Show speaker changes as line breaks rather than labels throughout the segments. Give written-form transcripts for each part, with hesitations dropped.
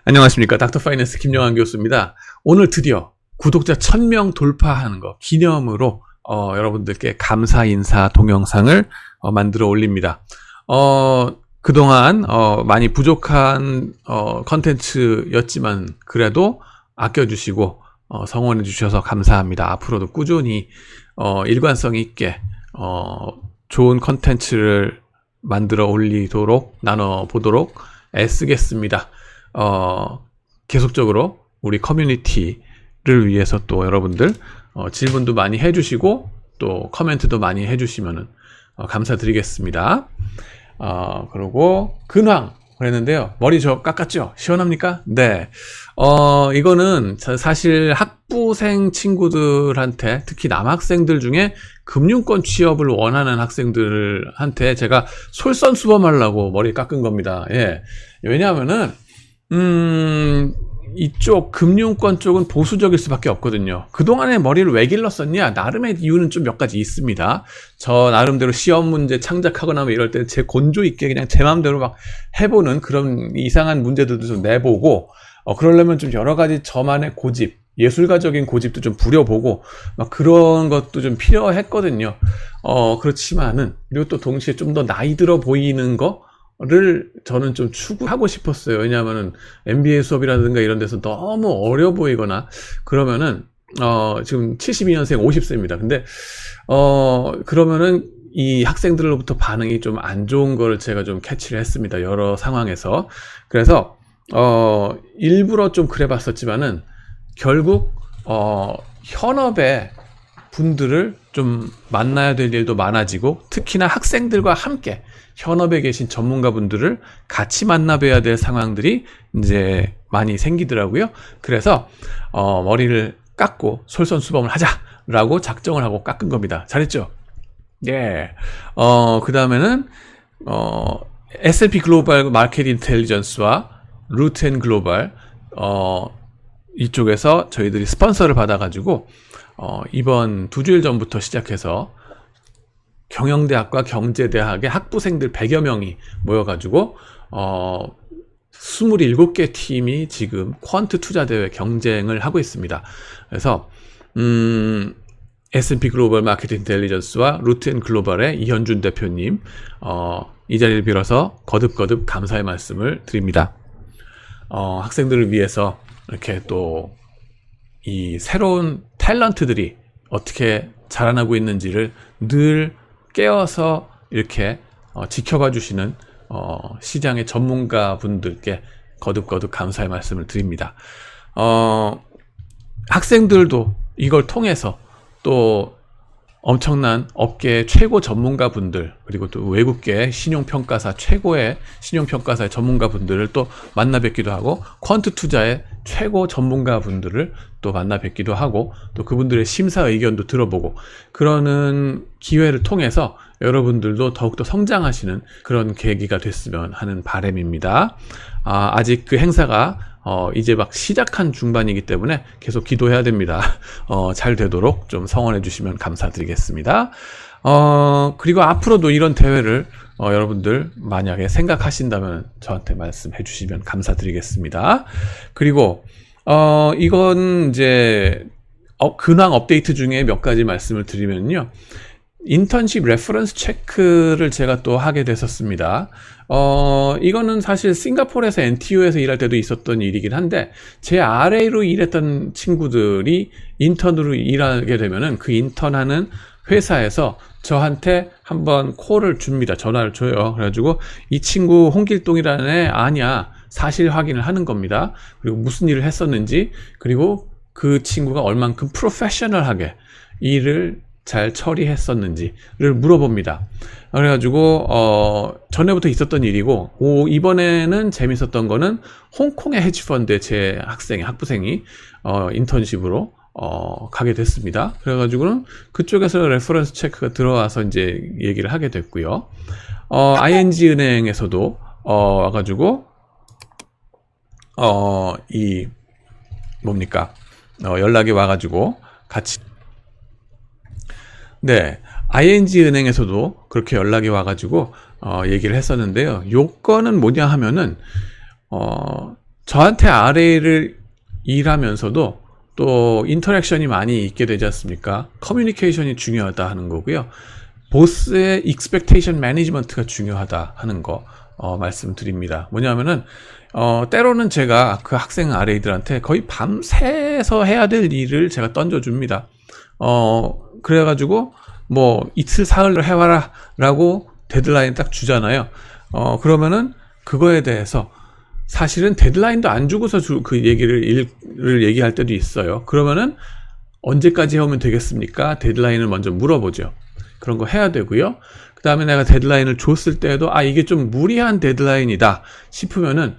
안녕하십니까. 닥터파이낸스 김영환 교수입니다. 오늘 드디어 구독자 1000명 돌파하는 거 기념으로 여러분들께 감사 인사 동영상을 만들어 올립니다. 그동안 많이 부족한 컨텐츠였지만 그래도 아껴주시고 성원해 주셔서 감사합니다. 앞으로도 꾸준히 일관성 있게 좋은 컨텐츠를 만들어 올리도록 나눠보도록 애쓰겠습니다. 계속적으로 우리 커뮤니티를 위해서 또 여러분들 질문도 많이 해주시고 또 코멘트도 많이 해주시면 감사드리겠습니다. 그리고 근황 그랬는데요. 머리 저 깎았죠? 시원합니까? 네. 이거는 사실 학부생 친구들한테 특히 남학생들 중에 금융권 취업을 원하는 학생들한테 제가 솔선수범하려고 머리 깎은 겁니다. 예. 왜냐하면은 이쪽 금융권 쪽은 보수적일 수밖에 없거든요. 그동안에 머리를 왜 길렀었냐? 나름의 이유는 좀 몇 가지 있습니다. 저 나름대로 시험 문제 창작하거나 뭐 이럴 때 제 곤조 있게 그냥 제 마음대로 막 해보는 그런 이상한 문제들도 좀 내보고 그러려면 좀 여러 가지 저만의 고집, 예술가적인 고집도 좀 부려보고 막 그런 것도 좀 필요했거든요. 그렇지만은 그리고 또 동시에 좀 더 나이 들어 보이는 거를 저는 좀 추구하고 싶었어요. 왜냐하면은 MBA 수업이라든가 이런 데서 너무 어려 보이거나 그러면은 지금 72년생 50세입니다. 근데 그러면은 이 학생들로부터 반응이 좀 안 좋은 걸 제가 좀 캐치를 했습니다. 여러 상황에서. 그래서 일부러 좀 그래 봤었지만은 결국 현업의 분들을 좀 만나야 될 일도 많아지고 특히나 학생들과 함께 현업에 계신 전문가분들을 같이 만나 뵈야 될 상황들이 이제 많이 생기더라고요. 그래서 머리를 깎고 솔선수범을 하자라고 작정을 하고 깎은 겁니다. 잘했죠? 예. 그 다음에는 S&P 글로벌 마켓 인텔리전스와 루트 앤 글로벌 이쪽에서 저희들이 스폰서를 받아가지고 이번 2주일 전부터 시작해서 경영대학과 경제대학의 학부생들 100여 명이 모여가지고 27개 팀이 지금 퀀트 투자대회 경쟁을 하고 있습니다. 그래서 S&P 글로벌 마켓 인텔리전스와 루트 앤 글로벌의 이현준 대표님 이 자리를 빌어서 거듭거듭 감사의 말씀을 드립니다. 학생들을 위해서 이렇게 또 이 새로운 탤런트들이 어떻게 자라나고 있는지를 늘 깨어서 이렇게 지켜봐 주시는 시장의 전문가 분들께 거듭거듭 감사의 말씀을 드립니다. 학생들도 이걸 통해서 또 엄청난 업계의 최고 전문가 분들 그리고 또 외국계 신용평가사 최고의 신용평가사의 전문가 분들을 또 만나 뵙기도 하고 퀀트 투자의 최고 전문가 분들을 또 만나 뵙기도 하고 또 그분들의 심사 의견도 들어보고 그러는 기회를 통해서 여러분들도 더욱더 성장하시는 그런 계기가 됐으면 하는 바람입니다. 아직 그 행사가 이제 막 시작한 중반이기 때문에 계속 기도해야 됩니다. 잘 되도록 좀 성원해 주시면 감사드리겠습니다. 그리고 앞으로도 이런 대회를 여러분들 만약에 생각하신다면 저한테 말씀해 주시면 감사드리겠습니다. 그리고 이건 이제 근황 업데이트 중에 몇 가지 말씀을 드리면요. 인턴십 레퍼런스 체크를 제가 또 하게 됐었습니다. 이거는 사실 싱가포르에서 NTU에서 일할 때도 있었던 일이긴 한데 제 RA로 일했던 친구들이 인턴으로 일하게 되면은 그 인턴하는 회사에서 저한테 한번 콜을 줍니다. 전화를 줘요. 그래가지고 이 친구 홍길동이라는 애 아냐 사실 확인을 하는 겁니다. 그리고 무슨 일을 했었는지 그리고 그 친구가 얼만큼 프로페셔널하게 일을 잘 처리했었는지를 물어봅니다. 그래가지고 전에부터 있었던 일이고 이번에는 재밌었던 거는 홍콩의 헤지펀드에 제 학부생이 인턴십으로 가게 됐습니다. 그래가지고는 그쪽에서 레퍼런스 체크가 들어와서 이제 얘기를 하게 됐고요. ING 은행에서도 와가지고 연락이 와가지고 같이 네, ING 은행에서도 그렇게 연락이 와가지고 얘기를 했었는데요. 요건은 뭐냐 하면은 저한테 RA를 일하면서도 또 인터랙션이 많이 있게 되지 않습니까? 커뮤니케이션이 중요하다 하는 거고요. 보스의 익스펙테이션 매니지먼트가 중요하다 하는 거 말씀드립니다. 뭐냐면은 때로는 제가 그 학생 RA들한테 거의 밤새서 해야 될 일을 제가 던져줍니다. 그래가지고 뭐 이틀 사흘로 해와라 라고 데드라인 딱 주잖아요. 그러면은 그거에 대해서 사실은 데드라인도 안 주고서 그 얘기를 얘기할 때도 있어요. 그러면은 언제까지 해오면 되겠습니까? 데드라인을 먼저 물어보죠. 그런 거 해야 되고요. 그 다음에 내가 데드라인을 줬을 때도 이게 좀 무리한 데드라인이다 싶으면은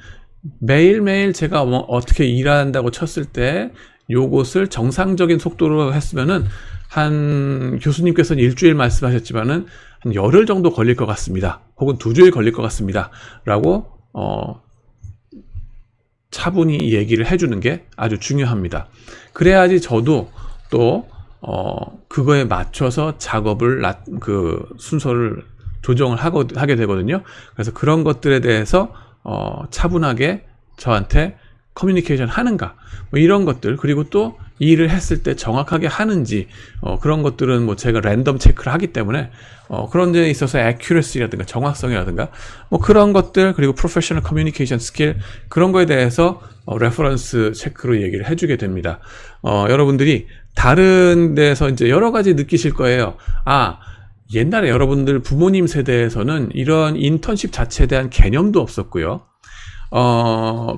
매일매일 제가 어떻게 일한다고 쳤을 때 요것을 정상적인 속도로 했으면은 한 교수님께서는 일주일 말씀하셨지만은 한 열흘 정도 걸릴 것 같습니다. 혹은 2주일 걸릴 것 같습니다. 라고 차분히 얘기를 해주는 게 아주 중요합니다. 그래야지 저도 또 그거에 맞춰서 작업을 순서를 조정을 하게 되거든요. 그래서 그런 것들에 대해서 차분하게 저한테 커뮤니케이션 하는가 뭐 이런 것들, 그리고 또 일을 했을 때 정확하게 하는지 그런 것들은 뭐 제가 랜덤 체크를 하기 때문에 그런 데 있어서 accuracy라든가 정확성이라든가 뭐 그런 것들, 그리고 프로페셔널 커뮤니케이션 스킬, 그런 거에 대해서 레퍼런스 체크로 얘기를 해주게 됩니다. 여러분들이 다른 데서 이제 여러 가지 느끼실 거예요. 옛날에 여러분들 부모님 세대에서는 이런 인턴십 자체에 대한 개념도 없었고요.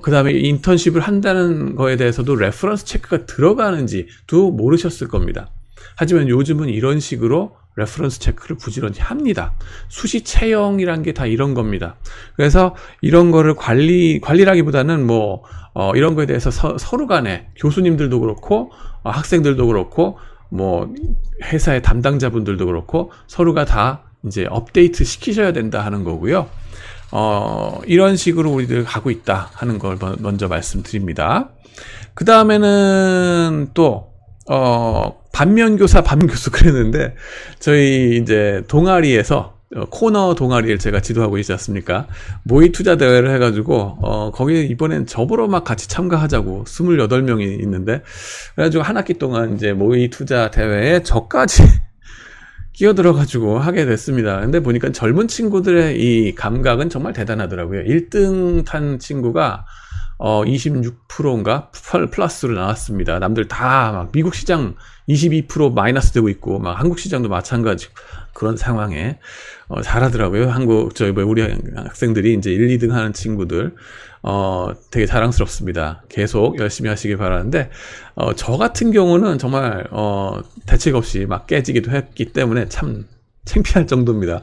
그 다음에 인턴십을 한다는 거에 대해서도 레퍼런스 체크가 들어가는지도 모르셨을 겁니다. 하지만 요즘은 이런 식으로 레퍼런스 체크를 부지런히 합니다. 수시 채용이란 게 다 이런 겁니다. 그래서 이런 거를 관리라기보다는 뭐 이런 거에 대해서 서로 간에 교수님들도 그렇고 학생들도 그렇고 뭐 회사의 담당자분들도 그렇고 서로가 다 이제 업데이트 시키셔야 된다 하는 거고요. 이런 식으로 우리들 가고 있다 하는 걸 먼저 말씀드립니다. 그 다음에는 또 반면교사, 반교수 그랬는데, 저희 이제 동아리에서 코너 동아리를 제가 지도하고 있지 않습니까? 모의 투자 대회를 해가지고 거기에 이번엔 저보러 막 같이 참가하자고 28명이 있는데, 그래가지고 한 학기 동안 이제 모의 투자 대회에 저까지 끼어들어가지고 하게 됐습니다. 근데 보니까 젊은 친구들의 이 감각은 정말 대단하더라고요. 1등 탄 친구가 26%인가 플러스로 나왔습니다. 남들 다 막 미국 시장 22% 마이너스 되고 있고 막 한국 시장도 마찬가지고 그런 상황에 잘하더라고요. 우리 학생들이 이제 1, 2등 하는 친구들 되게 자랑스럽습니다. 계속 열심히 하시길 바라는데 저 같은 경우는 정말 대책 없이 막 깨지기도 했기 때문에 참 창피할 정도입니다.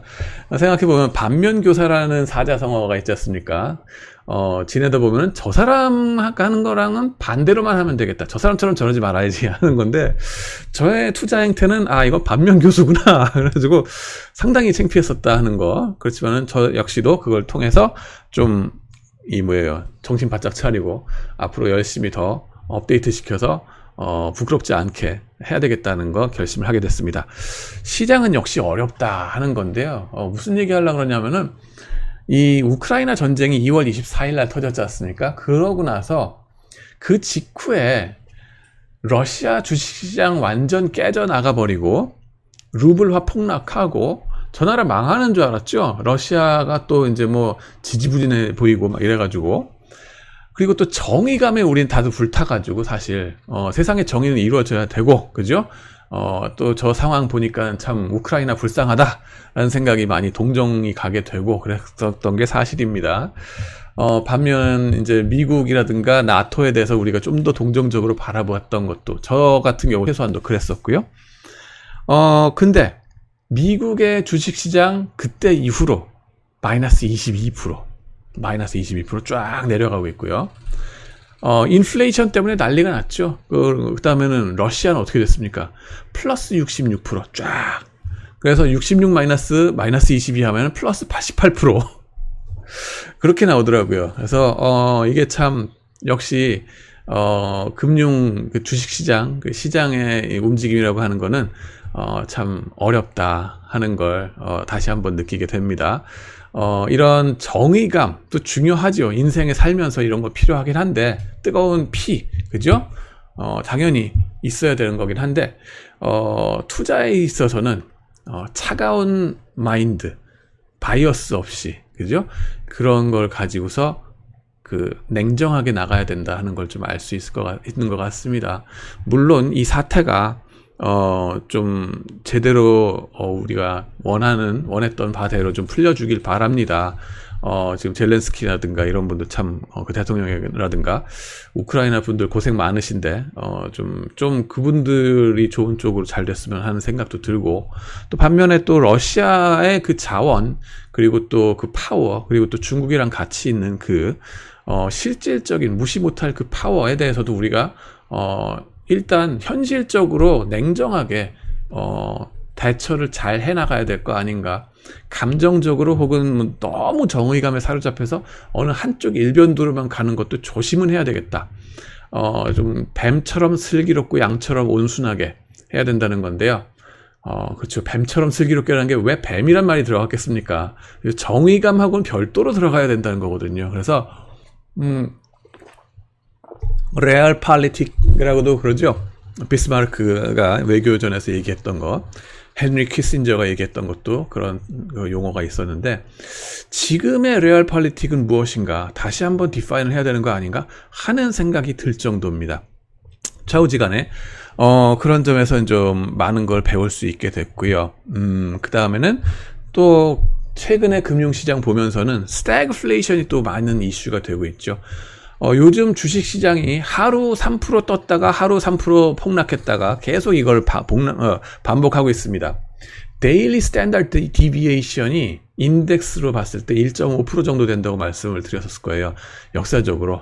생각해보면 반면교사라는 사자성어가 있지 않습니까? 지내다 보면 저 사람 하는 거랑은 반대로만 하면 되겠다. 저 사람처럼 저러지 말아야지 하는 건데, 저의 투자 행태는 이거 반면교수구나. 그래가지고 상당히 창피했었다 하는 거. 그렇지만은 저 역시도 그걸 통해서 좀 정신 바짝 차리고 앞으로 열심히 더 업데이트 시켜서 부끄럽지 않게 해야 되겠다는 거 결심을 하게 됐습니다. 시장은 역시 어렵다 하는 건데요. 무슨 얘기 하려고 그러냐면은, 이 우크라이나 전쟁이 2월 24일 날 터졌지 않습니까? 그러고 나서 그 직후에 러시아 주식시장 완전 깨져나가 버리고 루블화 폭락하고 저 나라 망하는 줄 알았죠? 러시아가 또 이제 뭐 지지부진해 보이고 막 이래가지고, 그리고 또 정의감에 우린 다들 불타가지고 사실 세상의 정의는 이루어져야 되고, 그죠? 또 저 상황 보니까 참 우크라이나 불쌍하다라는 생각이 많이 동정이 가게 되고 그랬었던 게 사실입니다. 반면 이제 미국이라든가 나토에 대해서 우리가 좀 더 동정적으로 바라보았던 것도 저 같은 경우 최소한도 그랬었고요. 근데 미국의 주식시장 그때 이후로 마이너스 22% 쫙 내려가고 있고요. 인플레이션 때문에 난리가 났죠. 그 다음에는 러시아는 어떻게 됐습니까? 플러스 66% 쫙. 그래서 66 마이너스 22 하면 플러스 88%. 그렇게 나오더라고요. 그래서, 이게 참, 역시, 금융, 주식시장, 시장의 움직임이라고 하는 거는, 참 어렵다 하는 걸, 다시 한번 느끼게 됩니다. 이런 정의감도 중요하죠. 인생에 살면서 이런 거 필요하긴 한데, 뜨거운 피, 그죠? 당연히 있어야 되는 거긴 한데, 투자에 있어서는, 차가운 마인드, 바이어스 없이, 그죠? 그런 걸 가지고서 냉정하게 나가야 된다 하는 걸 좀 알 수 있는 것 같습니다. 물론 이 사태가 좀 제대로 우리가 원했던 바대로 좀 풀려주길 바랍니다. 지금 젤렌스키라든가 이런 분들 참, 그 대통령이라든가 우크라이나 분들 고생 많으신데, 좀 그분들이 좋은 쪽으로 잘 됐으면 하는 생각도 들고, 또 반면에 또 러시아의 그 자원, 그리고 또 그 파워, 그리고 또 중국이랑 같이 있는 실질적인 무시 못할 그 파워에 대해서도 우리가, 일단 현실적으로 냉정하게 대처를 잘 해나가야 될 거 아닌가. 감정적으로 혹은 너무 정의감에 사로잡혀서 어느 한쪽 일변도로만 가는 것도 조심은 해야 되겠다. 좀 뱀처럼 슬기롭고 양처럼 온순하게 해야 된다는 건데요. 그렇죠. 뱀처럼 슬기롭게라는 게 왜 뱀이란 말이 들어갔겠습니까? 정의감하고는 별도로 들어가야 된다는 거거든요. 그래서 레알팔리틱이라고도 그러죠. 비스마르크가 외교전에서 얘기했던 거, 헨리 키신저가 얘기했던 것도 그런 용어가 있었는데, 지금의 레알팔리틱은 무엇인가 다시 한번 디파인을 해야 되는 거 아닌가 하는 생각이 들 정도입니다. 좌우지간에 그런 점에서 좀 많은 걸 배울 수 있게 됐고요. 그 다음에는 또 최근에 금융시장 보면서는 스태그플레이션이 또 많은 이슈가 되고 있죠. 요즘 주식시장이 하루 3% 떴다가 하루 3% 폭락했다가 계속 이걸 반복하고 있습니다. 데일리 스탠다드 디비에이션이 인덱스로 봤을 때 1.5% 정도 된다고 말씀을 드렸었을 거예요. 역사적으로.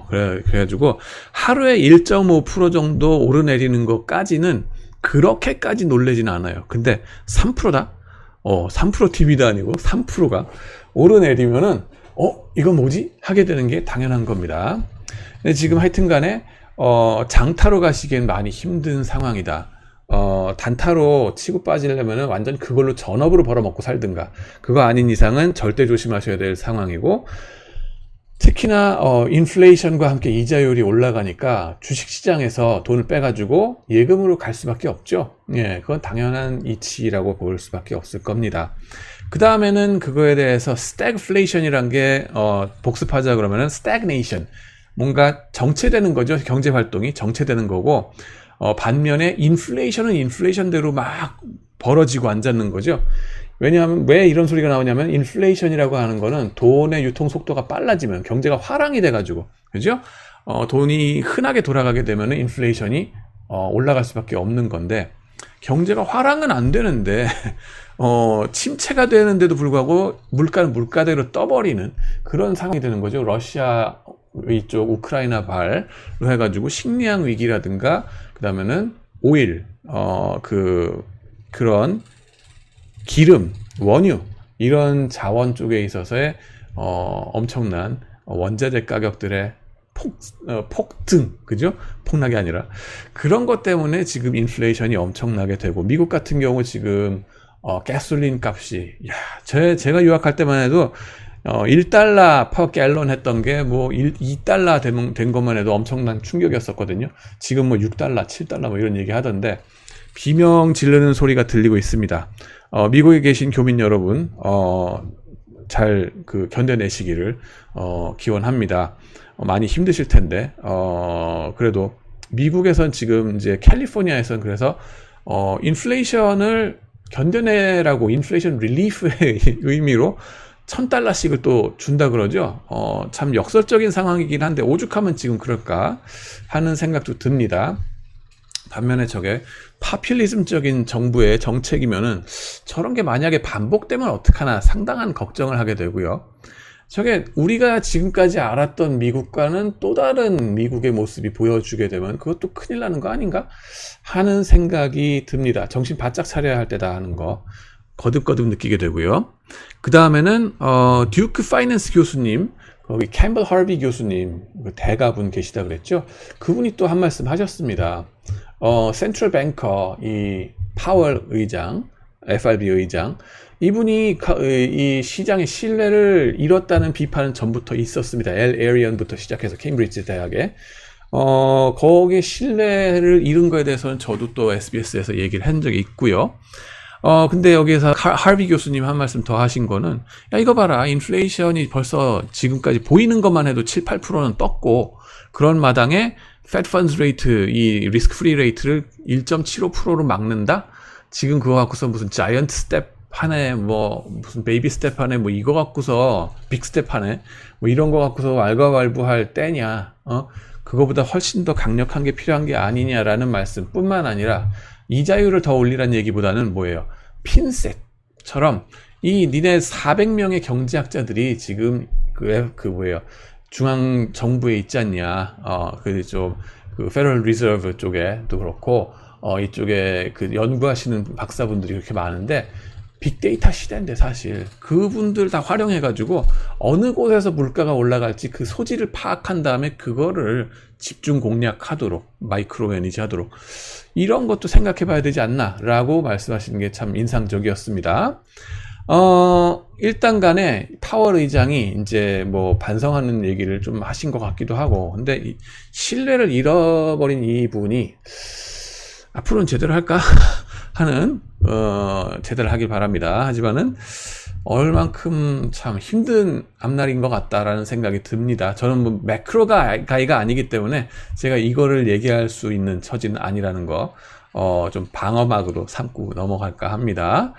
그래가지고 하루에 1.5% 정도 오르내리는 것까지는 그렇게까지 놀라지는 않아요. 근데 3%다? 3% TV도 아니고 3%가 오르내리면은 이건 뭐지? 하게 되는 게 당연한 겁니다. 근데 지금 하여튼 간에, 장타로 가시기엔 많이 힘든 상황이다. 단타로 치고 빠지려면은 완전 그걸로 전업으로 벌어먹고 살든가. 그거 아닌 이상은 절대 조심하셔야 될 상황이고, 특히나, 인플레이션과 함께 이자율이 올라가니까 주식시장에서 돈을 빼가지고 예금으로 갈 수밖에 없죠. 예, 그건 당연한 이치라고 볼 수밖에 없을 겁니다. 그 다음에는 그거에 대해서 스태그플레이션이란 게 복습하자 그러면은 스태그네이션, 뭔가 정체되는 거죠. 경제 활동이 정체되는 거고, 반면에 인플레이션은 인플레이션대로 막 벌어지고 앉았는 거죠. 왜냐하면 왜 이런 소리가 나오냐면, 인플레이션이라고 하는 거는 돈의 유통 속도가 빨라지면 경제가 화랑이 돼가지고, 그죠? 돈이 흔하게 돌아가게 되면은 인플레이션이 올라갈 수밖에 없는 건데, 경제가 화랑은 안 되는데 침체가 되는데도 불구하고 물가는 물가대로 떠버리는 그런 상황이 되는 거죠. 러시아 이쪽 우크라이나 발로 해가지고 식량 위기라든가, 그 다음에는 오일, 그런 기름, 원유, 이런 자원 쪽에 있어서의 엄청난 원자재 가격들의 폭등, 그죠? 폭락이 아니라 그런 것 때문에 지금 인플레이션이 엄청나게 되고, 미국 같은 경우 지금 가솔린 값이, 제가 유학할 때만 해도 1달러 퍼 갤런 했던 게 2달러 된 것만 해도 엄청난 충격이었었거든요. 지금 6달러, 7달러 이런 얘기 하던데, 비명 지르는 소리가 들리고 있습니다. 미국에 계신 교민 여러분, 잘 견뎌내시기를 기원합니다. 많이 힘드실 텐데, 그래도 미국에선 지금 이제 캘리포니아에선 그래서 인플레이션을 견뎌내라고, 인플레이션 릴리프의 의미로 $1,000씩을 또 준다 그러죠. 참 역설적인 상황이긴 한데 오죽하면 지금 그럴까 하는 생각도 듭니다. 반면에 저게 파퓰리즘적인 정부의 정책이면은 저런 게 만약에 반복되면 어떡하나 상당한 걱정을 하게 되고요. 저게 우리가 지금까지 알았던 미국과는 또 다른 미국의 모습이 보여주게 되면 그것도 큰일 나는 거 아닌가 하는 생각이 듭니다. 정신 바짝 차려야 할 때다 하는 거 거듭거듭 느끼게 되고요. 그 다음에는 듀크 파이낸스 교수님, 거기 캠벨 하비 교수님, 대가분 계시다 그랬죠. 그분이 또 한 말씀 하셨습니다. 센트럴 뱅커 이 파월 의장, FRB 의장. 이분이 이 시장의 신뢰를 잃었다는 비판은 전부터 있었습니다. 엘 에리언부터 시작해서 케임브리지 대학에. 거기에 신뢰를 잃은 거에 대해서는 저도 또 SBS에서 얘기를 한 적이 있고요. 근데 여기에서 하비 교수님 한 말씀 더 하신 거는, 야, 이거 봐라. 인플레이션이 벌써 지금까지 보이는 것만 해도 7, 8%는 떴고, 그런 마당에 Fed Funds Rate, 이 리스크 프리 레이트를 1.75%로 막는다? 지금 그거 갖고서 무슨 자이언트 스텝 하네, 뭐, 무슨 베이비 스텝 하네, 뭐 이거 갖고서 빅 스텝 하네, 뭐 이런 거 갖고서 왈가왈부할 때냐, 그거보다 훨씬 더 강력한 게 필요한 게 아니냐라는 말씀 뿐만 아니라, 이자율을 더 올리라는 얘기보다는 뭐예요? 핀셋처럼, 니네 400명의 경제학자들이 지금 뭐예요? 중앙 정부에 있지 않냐, 그 페더럴 리저브 쪽에도 그렇고, 이쪽에 그 연구하시는 박사분들이 그렇게 많은데, 빅데이터 시대인데 사실 그분들 다 활용해가지고 어느 곳에서 물가가 올라갈지 그 소지를 파악한 다음에 그거를 집중 공략하도록, 마이크로 매니지 하도록, 이런 것도 생각해 봐야 되지 않나 라고 말씀하시는 게 참 인상적이었습니다. 일단 간에 파월 의장이 이제 뭐 반성하는 얘기를 좀 하신 것 같기도 하고, 근데 이 신뢰를 잃어버린 이 분이 앞으로는 제대로 할까 하는 제대로 하길 바랍니다. 하지만은 얼만큼 참 힘든 앞날인 것 같다라는 생각이 듭니다. 저는 뭐 매크로가 가이가 아니기 때문에 제가 이거를 얘기할 수 있는 처지는 아니라는 거 좀 방어막으로 삼고 넘어갈까 합니다.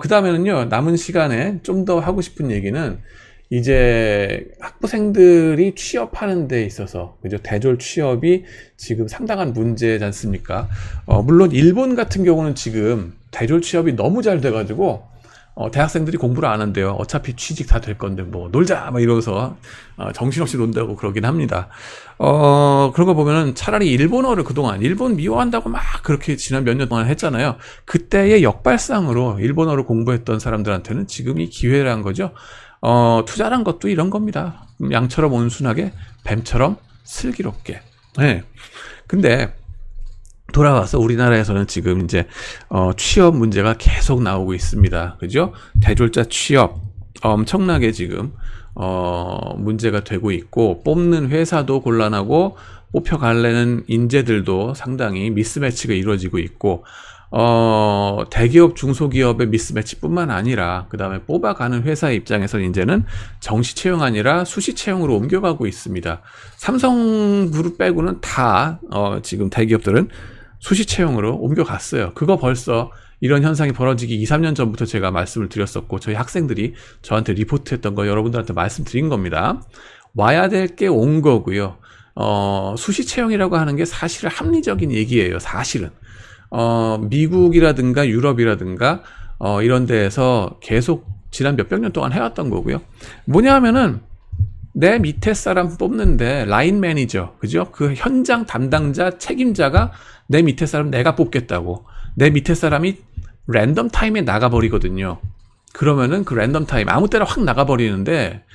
그 다음에는요, 남은 시간에 좀 더 하고 싶은 얘기는, 이제 학부생들이 취업하는 데 있어서, 그죠? 대졸 취업이 지금 상당한 문제지 않습니까? 물론 일본 같은 경우는 지금 대졸 취업이 너무 잘 돼가지고, 대학생들이 공부를 안 한대요. 어차피 취직 다 될 건데, 뭐, 놀자! 막 이러면서, 정신없이 논다고 그러긴 합니다. 그런 거 보면은 차라리 일본어를 그동안, 일본 미워한다고 막 그렇게 지난 몇 년 동안 했잖아요. 그때의 역발상으로 일본어를 공부했던 사람들한테는 지금이 기회라는 거죠. 투자란 것도 이런 겁니다. 양처럼 온순하게, 뱀처럼 슬기롭게. 네. 근데, 돌아와서 우리나라에서는 지금 이제 취업 문제가 계속 나오고 있습니다. 그죠? 대졸자 취업 엄청나게 지금 문제가 되고 있고, 뽑는 회사도 곤란하고 뽑혀갈래는 인재들도 상당히 미스매치가 이루어지고 있고, 대기업 중소기업의 미스매치뿐만 아니라 그 다음에 뽑아가는 회사의 입장에서 이제는 정시 채용 아니라 수시 채용으로 옮겨가고 있습니다. 삼성그룹 빼고는 다 지금 대기업들은 수시 채용으로 옮겨갔어요. 그거 벌써 이런 현상이 벌어지기 2, 3년 전부터 제가 말씀을 드렸었고, 저희 학생들이 저한테 리포트했던 거 여러분들한테 말씀드린 겁니다. 와야 될 게 온 거고요. 수시 채용이라고 하는 게 사실은 합리적인 얘기예요. 사실은. 미국이라든가 유럽이라든가 이런 데에서 계속 지난 몇백 년 동안 해왔던 거고요. 뭐냐 하면은 내 밑에 사람 뽑는데 라인 매니저, 그죠? 그 현장 담당자, 책임자가 내 밑에 사람 내가 뽑겠다고. 내 밑에 사람이 랜덤 타임에 나가버리거든요. 그러면은 그 랜덤 타임 아무 때나 확 나가버리는데,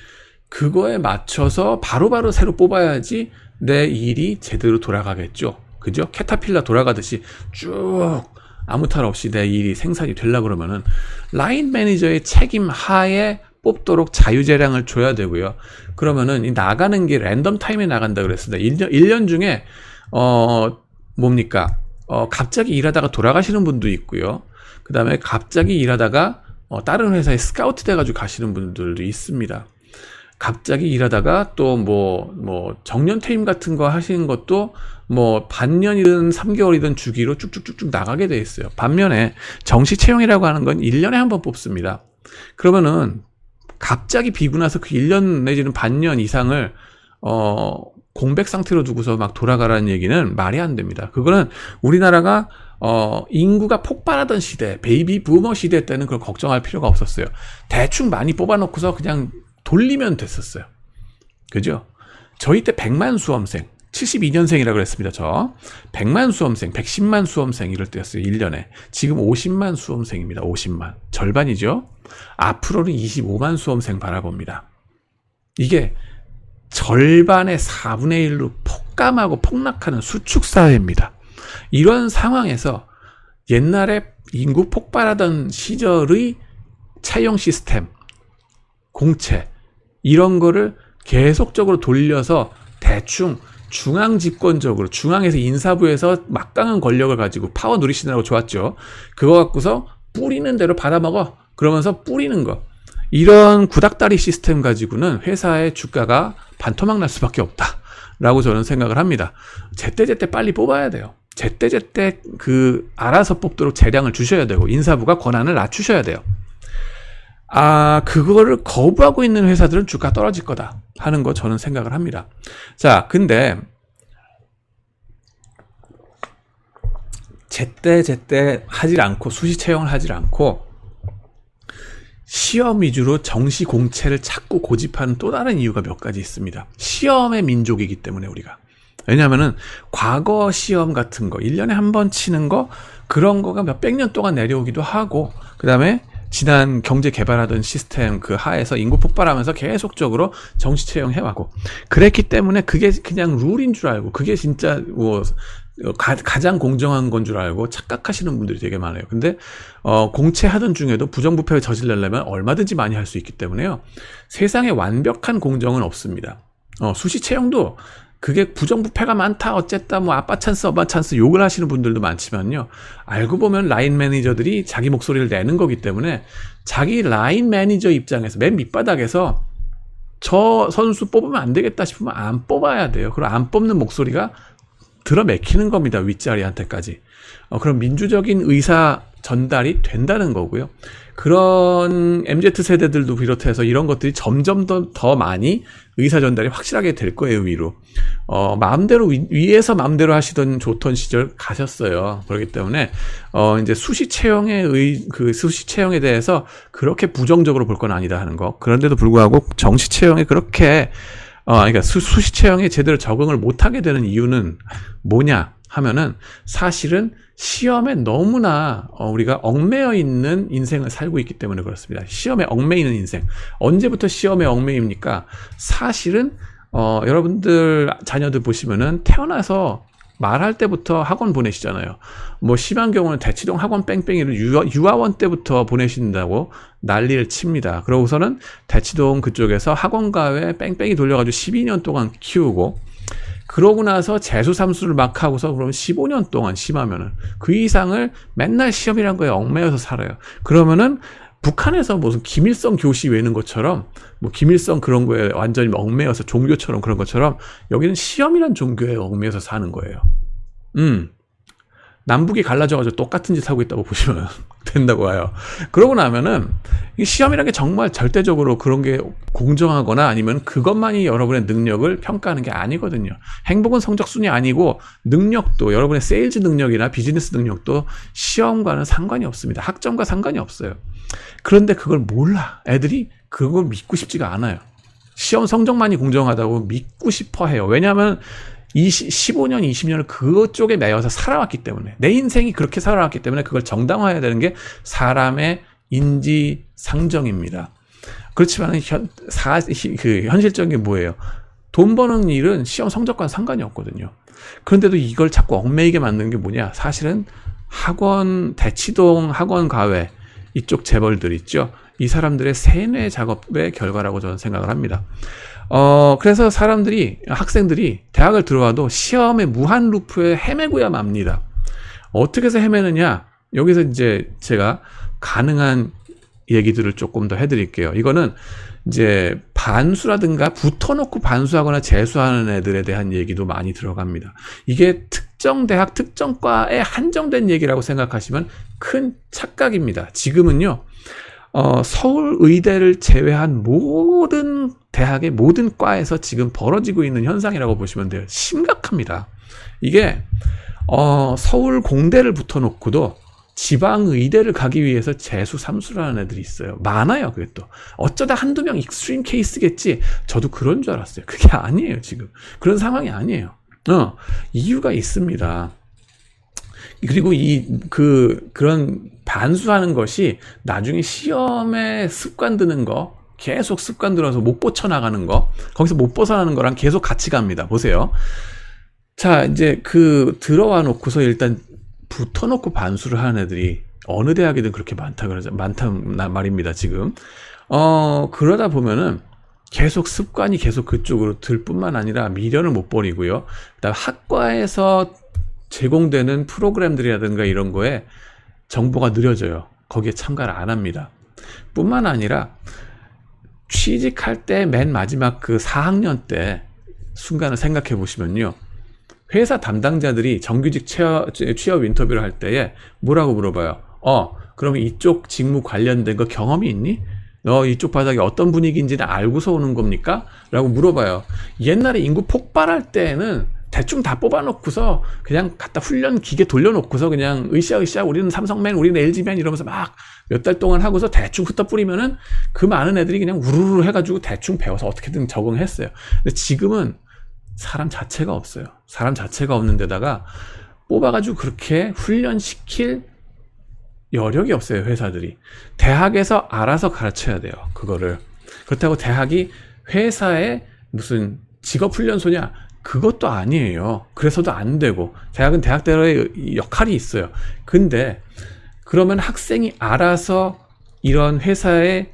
그거에 맞춰서 바로바로 새로 뽑아야지 내 일이 제대로 돌아가겠죠. 그죠? 캐터필러 돌아가듯이 쭉 아무 탈 없이 내 일이 생산이 되려고 그러면은 라인 매니저의 책임 하에 뽑도록 자유재량을 줘야 되고요. 그러면은 이 나가는 게 랜덤 타임에 나간다 그랬습니다. 1년 중에 뭡니까? 갑자기 일하다가 돌아가시는 분도 있고요. 그 다음에 갑자기 일하다가 다른 회사에 스카우트 돼가지고 가시는 분들도 있습니다. 갑자기 일하다가 또 정년 퇴임 같은 거 하시는 것도 반년이든 3개월이든 주기로 쭉쭉쭉쭉 나가게 돼 있어요. 반면에 정시 채용이라고 하는 건 1년에 한 번 뽑습니다. 그러면은 갑자기 비고 나서 그 1년 내지는 반년 이상을 공백 상태로 두고서 막 돌아가라는 얘기는 말이 안 됩니다. 그거는 우리나라가 인구가 폭발하던 시대, 베이비 부머 시대 때는 그걸 걱정할 필요가 없었어요. 대충 많이 뽑아놓고서 그냥 돌리면 됐었어요. 그죠? 저희 때 100만 수험생, 72년생이라고 그랬습니다. 저 100만 수험생, 110만 수험생 이럴 때였어요. 1년에. 지금 50만 수험생입니다. 50만. 절반이죠. 앞으로는 25만 수험생 바라봅니다. 이게 절반의 4분의 1로 폭감하고 폭락하는 수축사회입니다. 이런 상황에서 옛날에 인구 폭발하던 시절의 차용 시스템, 공채 이런 거를 계속적으로 돌려서 대충 중앙 집권적으로 중앙에서 인사부에서 막강한 권력을 가지고 파워 누리시느라고 좋았죠. 그거 갖고서 뿌리는 대로 받아먹어. 그러면서 뿌리는 거. 이런 구닥다리 시스템 가지고는 회사의 주가가 반토막 날 수밖에 없다라고 저는 생각을 합니다. 제때제때 빨리 뽑아야 돼요. 제때제때 알아서 뽑도록 재량을 주셔야 되고 인사부가 권한을 낮추셔야 돼요. 그거를 거부하고 있는 회사들은 주가 떨어질 거다 하는 거 저는 생각을 합니다. 자, 근데 제때 하질 않고 수시 채용을 하질 않고 시험 위주로 정시 공채를 자꾸 고집하는 또 다른 이유가 몇 가지 있습니다. 시험의 민족이기 때문에 우리가. 왜냐하면은 과거 시험 같은 거 1년에 한 번 치는 거 그런 거가 몇백 년 동안 내려오기도 하고 그다음에 지난 경제 개발하던 시스템 그 하에서 인구 폭발하면서 계속적으로 정시 채용해왔고 그랬기 때문에 그게 그냥 룰인 줄 알고 그게 진짜 가장 공정한 건 줄 알고 착각하시는 분들이 되게 많아요. 근데 공채하던 중에도 부정부패를 저지르려면 얼마든지 많이 할 수 있기 때문에요. 세상에 완벽한 공정은 없습니다. 수시 채용도 그게 부정부패가 많다 어쨌다 뭐 아빠 찬스 엄마 찬스 욕을 하시는 분들도 많지만요. 알고 보면 라인 매니저들이 자기 목소리를 내는 거기 때문에 자기 라인 매니저 입장에서 맨 밑바닥에서 저 선수 뽑으면 안 되겠다 싶으면 안 뽑아야 돼요. 그럼 안 뽑는 목소리가 들어 맥히는 겁니다. 윗자리한테까지. 그럼 민주적인 의사 전달이 된다는 거고요. 그런 MZ세대들도 비롯해서 이런 것들이 점점 더 많이 의사 전달이 확실하게 될 거예요, 위로. 마음대로, 위에서 마음대로 하시던 좋던 시절 가셨어요. 그렇기 때문에, 이제 수시 채용에 대해서 그렇게 부정적으로 볼 건 아니다 하는 거. 그런데도 불구하고 정시 채용에 그렇게, 그러니까 수시 채용에 제대로 적응을 못하게 되는 이유는 뭐냐 하면은 사실은 시험에 너무나 우리가 얽매여 있는 인생을 살고 있기 때문에 그렇습니다. 시험에 얽매이는 인생. 언제부터 시험에 얽매입니까? 사실은 여러분들 자녀들 보시면은 태어나서 말할 때부터 학원 보내시잖아요. 뭐 심한 경우는 대치동 학원 뺑뺑이를 유아원 때부터 보내신다고 난리를 칩니다. 그러고서는 대치동 그쪽에서 학원가에 뺑뺑이 돌려가지고 12년 동안 키우고 그러고 나서 재수 삼수를 막 하고서 그러면 15년 동안 심하면은 그 이상을 맨날 시험이란 거에 얽매여서 살아요. 그러면은 북한에서 무슨 김일성 교시 외는 것처럼 뭐 김일성 그런 거에 완전히 얽매여서 종교처럼 그런 것처럼 여기는 시험이란 종교에 얽매여서 사는 거예요. 남북이 갈라져가지고 똑같은 짓 하고 있다고 보시면 된다고 해요. 그러고 나면은 이 시험이라는 게 정말 절대적으로 그런 게 공정하거나 아니면 그것만이 여러분의 능력을 평가하는 게 아니거든요. 행복은 성적순이 아니고 능력도 여러분의 세일즈 능력이나 비즈니스 능력도 시험과는 상관이 없습니다. 학점과 상관이 없어요. 그런데 그걸 몰라. 애들이 그걸 믿고 싶지가 않아요. 시험 성적만이 공정하다고 믿고 싶어 해요. 왜냐하면 15년, 20년을 그쪽에 매여서 살아왔기 때문에 내 인생이 그렇게 살아왔기 때문에 그걸 정당화해야 되는 게 사람의 인지상정입니다. 그렇지만 현실적인 게 뭐예요? 돈 버는 일은 시험 성적과는 상관이 없거든요. 그런데도 이걸 자꾸 얽매이게 만드는 게 뭐냐? 사실은 학원, 대치동 학원 가외 이쪽 재벌들 있죠. 이 사람들의 세뇌 작업의 결과라고 저는 생각을 합니다. 그래서 학생들이 대학을 들어와도 시험의 무한 루프에 헤매고야 맙니다. 어떻게 해서 헤매느냐? 여기서 이제 제가 가능한 얘기들을 조금 더 해드릴게요. 이거는 이제 반수라든가 붙어놓고 반수하거나 재수하는 애들에 대한 얘기도 많이 들어갑니다. 이게 특정 대학, 특정과에 한정된 얘기라고 생각하시면 큰 착각입니다. 지금은요, 서울 의대를 제외한 모든 대학의 모든 과에서 지금 벌어지고 있는 현상이라고 보시면 돼요. 심각합니다. 이게 서울 공대를 붙어놓고도 지방 의대를 가기 위해서 재수 삼수를 하는 애들이 있어요. 많아요. 그게 또 어쩌다 한두 명 익스트림 케이스겠지. 저도 그런 줄 알았어요. 그게 아니에요. 지금 그런 상황이 아니에요. 이유가 있습니다. 그리고 그런 반수하는 것이 나중에 시험에 습관 드는 거, 계속 습관 들어서 못 벗어나가는 거, 거기서 못 벗어나는 거랑 계속 같이 갑니다. 보세요. 자, 이제 들어와 놓고서 일단 붙어놓고 반수를 하는 애들이 어느 대학이든 그렇게 많단 말입니다, 지금. 그러다 보면은 계속 습관이 계속 그쪽으로 들 뿐만 아니라 미련을 못 버리고요. 그다음 학과에서 제공되는 프로그램들이라든가 이런 거에 정보가 느려져요. 거기에 참가를 안 합니다. 뿐만 아니라 취직할 때 맨 마지막 그 4학년 때 순간을 생각해 보시면요. 회사 담당자들이 정규직 취업 인터뷰를 할 때에 뭐라고 물어봐요? 그러면 이쪽 직무 관련된 거 경험이 있니? 너 이쪽 바닥이 어떤 분위기인지는 알고서 오는 겁니까? 라고 물어봐요. 옛날에 인구 폭발할 때에는 대충 다 뽑아놓고서 그냥 갖다 훈련 기계 돌려놓고서 그냥 으쌰으쌰 우리는 삼성맨 우리는 LG맨 이러면서 막 몇 달 동안 하고서 대충 흩어 뿌리면은 그 많은 애들이 그냥 우르르 해가지고 대충 배워서 어떻게든 적응했어요. 근데 지금은 사람 자체가 없어요. 사람 자체가 없는 데다가 뽑아가지고 그렇게 훈련시킬 여력이 없어요, 회사들이. 대학에서 알아서 가르쳐야 돼요, 그거를. 그렇다고 대학이 회사의 무슨 직업훈련소냐? 그것도 아니에요. 그래서도 안 되고. 대학은 대학대로의 역할이 있어요. 근데 그러면 학생이 알아서 이런 회사의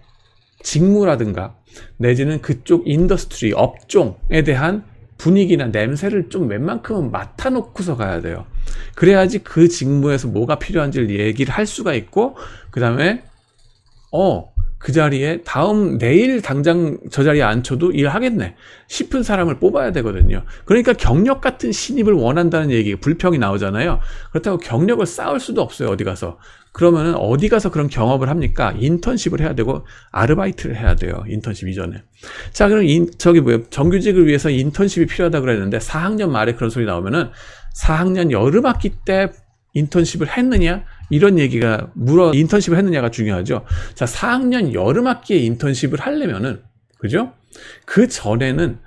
직무라든가 내지는 그쪽 인더스트리, 업종에 대한 분위기나 냄새를 좀 웬만큼은 맡아놓고서 가야 돼요. 그래야지 그 직무에서 뭐가 필요한지를 얘기를 할 수가 있고, 그 다음에 그 자리에 내일 당장 저 자리에 앉혀도 일하겠네 싶은 사람을 뽑아야 되거든요. 그러니까 경력 같은 신입을 원한다는 얘기, 불평이 나오잖아요. 그렇다고 경력을 쌓을 수도 없어요, 어디 가서. 그러면은 어디 가서 그런 경험을 합니까? 인턴십을 해야 되고 아르바이트를 해야 돼요, 인턴십 이전에. 자, 그럼 정규직을 위해서 인턴십이 필요하다 그랬는데 4학년 말에 그런 소리 나오면은 4학년 여름학기 때 인턴십을 했느냐? 이런 얘기가 인턴십을 했느냐가 중요하죠. 자, 4학년 여름학기에 인턴십을 하려면은, 그죠? 그 전에는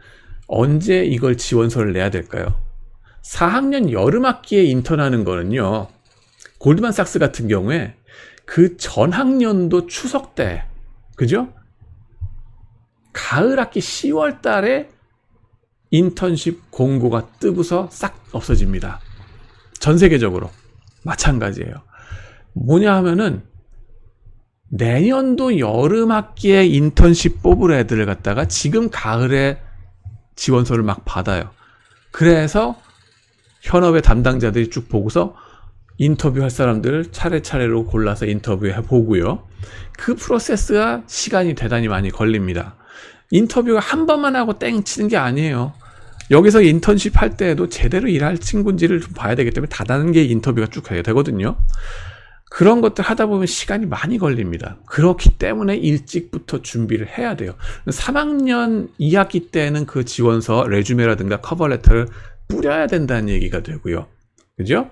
언제 이걸 지원서를 내야 될까요? 4학년 여름학기에 인턴하는 거는요, 골드만삭스 같은 경우에 그 전학년도 추석 때, 그죠? 가을 학기 10월 달에 인턴십 공고가 뜨고서 싹 없어집니다. 전 세계적으로 마찬가지예요. 뭐냐 하면은 내년도 여름 학기에 인턴십 뽑을 애들을 갖다가 지금 가을에 지원서를 막 받아요. 그래서 현업의 담당자들이 쭉 보고서 인터뷰할 사람들을 차례차례로 골라서 인터뷰해 보고요. 그 프로세스가 시간이 대단히 많이 걸립니다. 인터뷰가 한 번만 하고 땡 치는 게 아니에요. 여기서 인턴십 할 때에도 제대로 일할 친구인지를 좀 봐야 되기 때문에 다단계 인터뷰가 쭉 가야 되거든요. 그런 것들 하다 보면 시간이 많이 걸립니다. 그렇기 때문에 일찍부터 준비를 해야 돼요. 3학년 2학기 때는 그 지원서, 레주메라든가 커버레터를 뿌려야 된다는 얘기가 되고요. 그죠?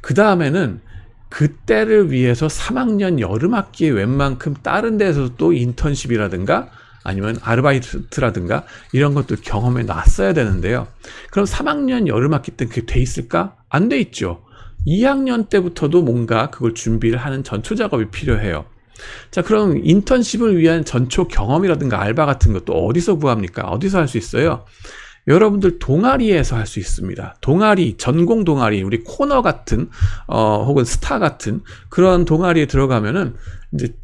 그 다음에는 그때를 위해서 3학년 여름학기에 웬만큼 다른 데서 또 인턴십이라든가 아니면 아르바이트라든가 이런 것들 경험해 놨어야 되는데요. 그럼 3학년 여름학기 때 그게 돼 있을까? 안 돼 있죠. 2학년 때부터도 뭔가 그걸 준비를 하는 전초 작업이 필요해요. 자, 그럼 인턴십을 위한 전초 경험이라든가 알바 같은 것도 어디서 구합니까? 어디서 할 수 있어요? 여러분들 동아리에서 할 수 있습니다. 동아리, 전공 동아리, 우리 코너 같은 혹은 스타 같은 그런 동아리에 들어가면은 이제